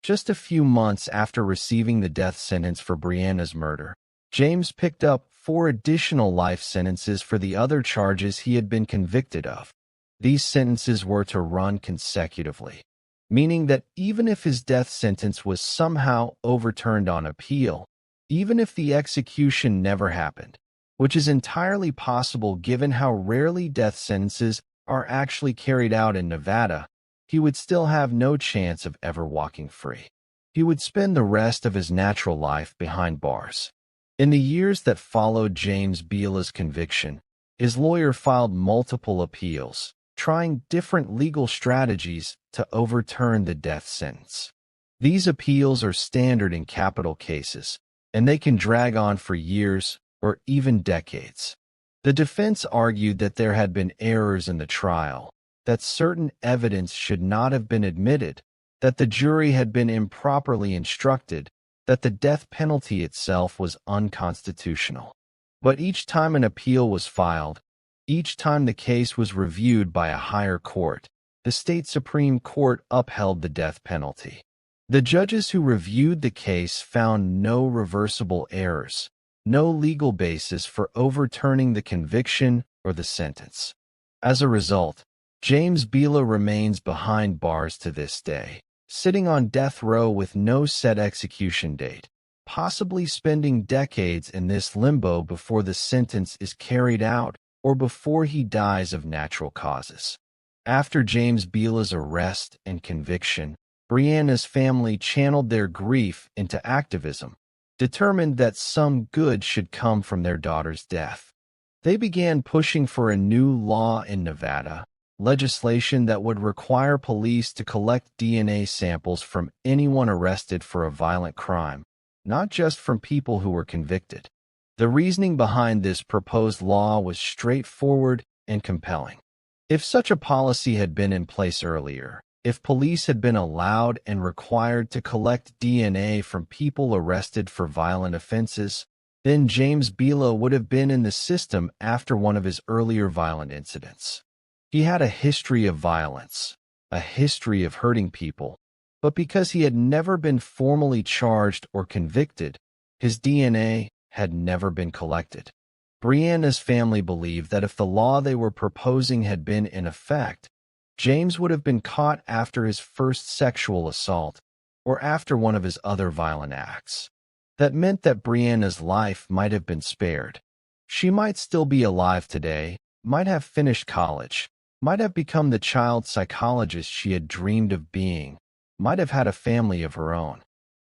Just a few months after receiving the death sentence for Brianna's murder, James picked up 4 additional life sentences for the other charges he had been convicted of. These sentences were to run consecutively, meaning that even if his death sentence was somehow overturned on appeal, even if the execution never happened, which is entirely possible given how rarely death sentences are actually carried out in Nevada, he would still have no chance of ever walking free. He would spend the rest of his natural life behind bars. In the years that followed James Bila's conviction, his lawyer filed multiple appeals, trying different legal strategies to overturn the death sentence. These appeals are standard in capital cases, and they can drag on for years or even decades. The defense argued that there had been errors in the trial, that certain evidence should not have been admitted, that the jury had been improperly instructed, that the death penalty itself was unconstitutional. But each time an appeal was filed, each time the case was reviewed by a higher court, the state Supreme Court upheld the death penalty. The judges who reviewed the case found no reversible errors, no legal basis for overturning the conviction or the sentence. As a result, James Bila remains behind bars to this day, sitting on death row with no set execution date, possibly spending decades in this limbo before the sentence is carried out or before he dies of natural causes. After James Bila's arrest and conviction, Brianna's family channeled their grief into activism, determined that some good should come from their daughter's death. They began pushing for a new law in Nevada, legislation that would require police to collect DNA samples from anyone arrested for a violent crime, not just from people who were convicted. The reasoning behind this proposed law was straightforward and compelling. If such a policy had been in place earlier, if police had been allowed and required to collect DNA from people arrested for violent offenses, then James Bila would have been in the system after one of his earlier violent incidents. He had a history of violence, a history of hurting people, but because he had never been formally charged or convicted, his DNA had never been collected. Brianna's family believed that if the law they were proposing had been in effect, James would have been caught after his first sexual assault or after one of his other violent acts. That meant that Brianna's life might have been spared. She might still be alive today, might have finished college, might have become the child psychologist she had dreamed of being, might have had a family of her own.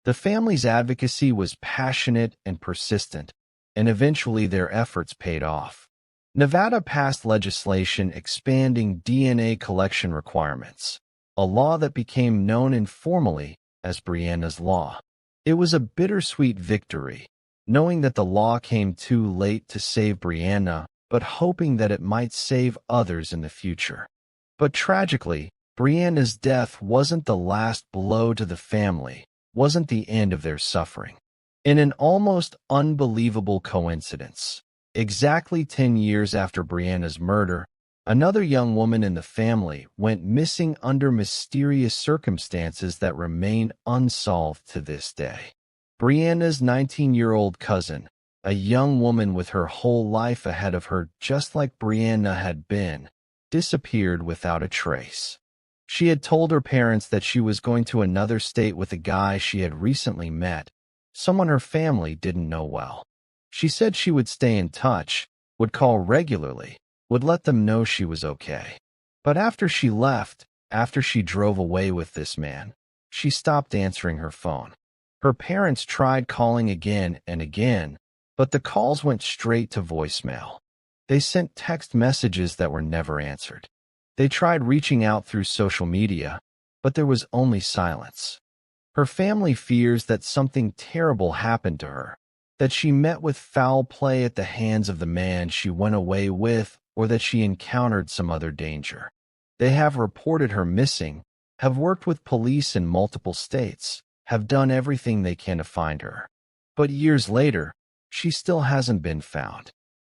The family's advocacy was passionate and persistent, and eventually their efforts paid off. Nevada passed legislation expanding DNA collection requirements, a law that became known informally as Brianna's Law. It was a bittersweet victory, knowing that the law came too late to save Brianna, but hoping that it might save others in the future. But tragically, Brianna's death wasn't the last blow to the family, wasn't the end of their suffering. In an almost unbelievable coincidence, exactly 10 years after Brianna's murder, another young woman in the family went missing under mysterious circumstances that remain unsolved to this day. Brianna's 19-year-old cousin, a young woman with her whole life ahead of her just like Brianna had been, disappeared without a trace. She had told her parents that she was going to another state with a guy she had recently met, someone her family didn't know well. She said she would stay in touch, would call regularly, would let them know she was okay. But after she left, after she drove away with this man, she stopped answering her phone. Her parents tried calling again and again, but the calls went straight to voicemail. They sent text messages that were never answered. They tried reaching out through social media, but there was only silence. Her family fears that something terrible happened to her, that she met with foul play at the hands of the man she went away with, or that she encountered some other danger. They have reported her missing, have worked with police in multiple states, have done everything they can to find her. But years later, she still hasn't been found.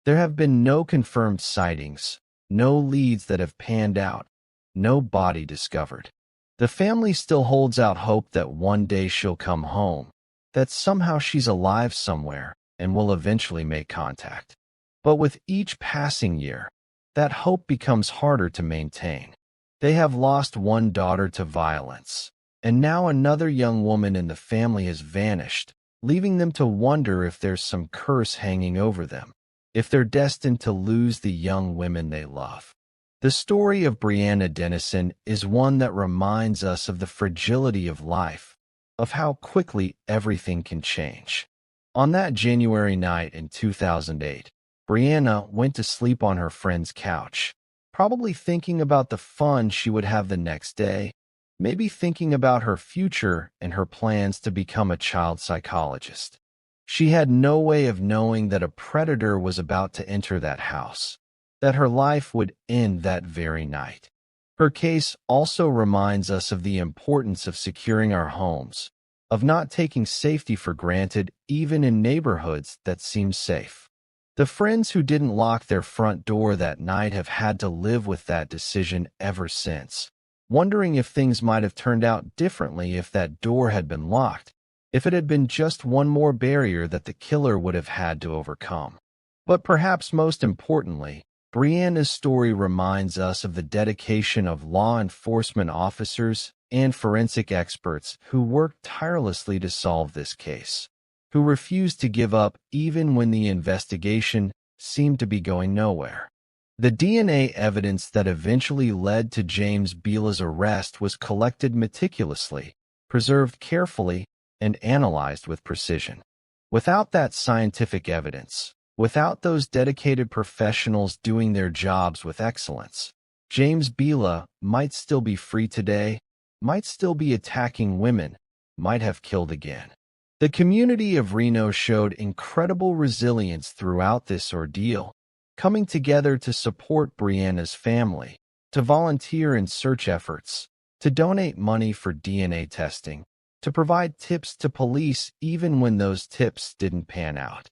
There have been no confirmed sightings, no leads that have panned out, no body discovered. The family still holds out hope that one day she'll come home, that somehow she's alive somewhere and will eventually make contact. But with each passing year, that hope becomes harder to maintain. They have lost one daughter to violence, and now another young woman in the family has vanished, leaving them to wonder if there's some curse hanging over them, if they're destined to lose the young women they love. The story of Brianna Dennison is one that reminds us of the fragility of life, of how quickly everything can change. On that January night in 2008, Brianna went to sleep on her friend's couch, probably thinking about the fun she would have the next day, maybe thinking about her future and her plans to become a child psychologist. She had no way of knowing that a predator was about to enter that house, that her life would end that very night. Her case also reminds us of the importance of securing our homes, of not taking safety for granted even in neighborhoods that seem safe. The friends who didn't lock their front door that night have had to live with that decision ever since, wondering if things might have turned out differently if that door had been locked, if it had been just one more barrier that the killer would have had to overcome. But perhaps most importantly, Brianna's story reminds us of the dedication of law enforcement officers and forensic experts who worked tirelessly to solve this case, who refused to give up even when the investigation seemed to be going nowhere. The DNA evidence that eventually led to James Biela's arrest was collected meticulously, preserved carefully, and analyzed with precision. Without that scientific evidence, without those dedicated professionals doing their jobs with excellence, James Biela might still be free today, might still be attacking women, might have killed again. The community of Reno showed incredible resilience throughout this ordeal, coming together to support Brianna's family, to volunteer in search efforts, to donate money for DNA testing, to provide tips to police even when those tips didn't pan out.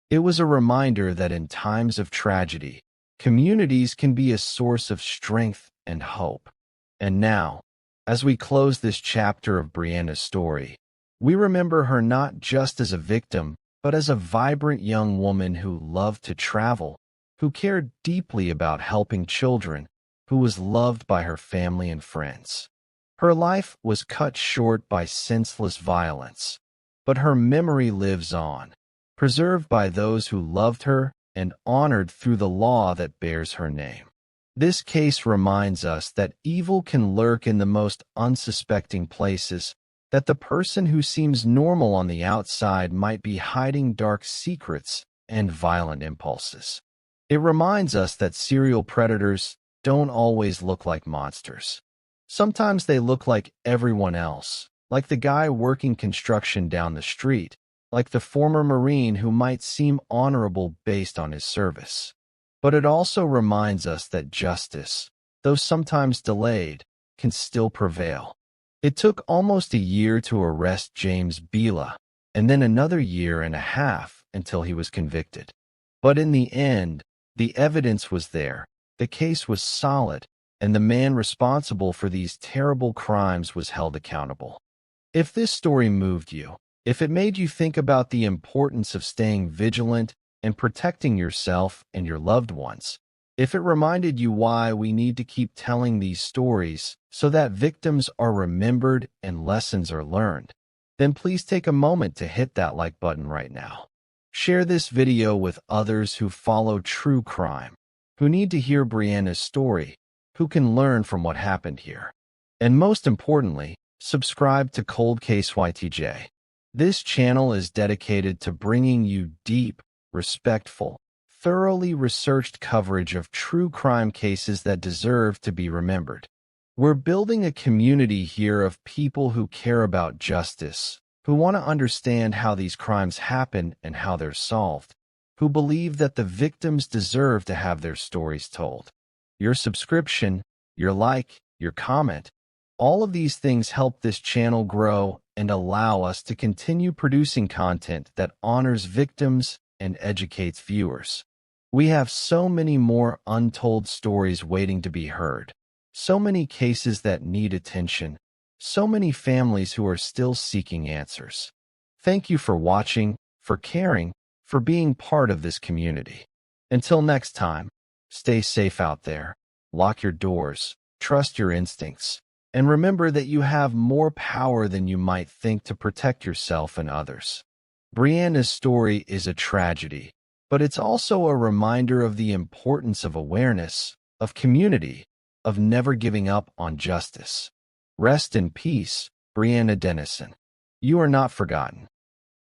It was a reminder that in times of tragedy, communities can be a source of strength and hope. And now, as we close this chapter of Brianna's story, we remember her not just as a victim, but as a vibrant young woman who loved to travel, who cared deeply about helping children, who was loved by her family and friends. Her life was cut short by senseless violence, but her memory lives on, preserved by those who loved her and honored through the law that bears her name. This case reminds us that evil can lurk in the most unsuspecting places, that the person who seems normal on the outside might be hiding dark secrets and violent impulses. It reminds us that serial predators don't always look like monsters. Sometimes they look like everyone else, like the guy working construction down the street, like the former Marine who might seem honorable based on his service. But it also reminds us that justice, though sometimes delayed, can still prevail. It took almost a year to arrest James Biela, and then another year and a half until he was convicted. But in the end, the evidence was there, the case was solid, and the man responsible for these terrible crimes was held accountable. If this story moved you, if it made you think about the importance of staying vigilant and protecting yourself and your loved ones, if it reminded you why we need to keep telling these stories so that victims are remembered and lessons are learned, then please take a moment to hit that like button right now. Share this video with others who follow true crime, who need to hear Brianna's story, who can learn from what happened here. And most importantly, subscribe to Cold Case YTJ. This channel is dedicated to bringing you deep, respectful, thoroughly researched coverage of true crime cases that deserve to be remembered. We're building a community here of people who care about justice, who want to understand how these crimes happen and how they're solved, who believe that the victims deserve to have their stories told. Your subscription, your like, your comment, all of these things help this channel grow and allow us to continue producing content that honors victims and educates viewers. We have so many more untold stories waiting to be heard, so many cases that need attention, so many families who are still seeking answers. Thank you for watching, for caring, for being part of this community. Until next time, stay safe out there, lock your doors, trust your instincts, and remember that you have more power than you might think to protect yourself and others. Brianna's story is a tragedy, but it's also a reminder of the importance of awareness, of community, of never giving up on justice. Rest in peace, Brianna Dennison. You are not forgotten.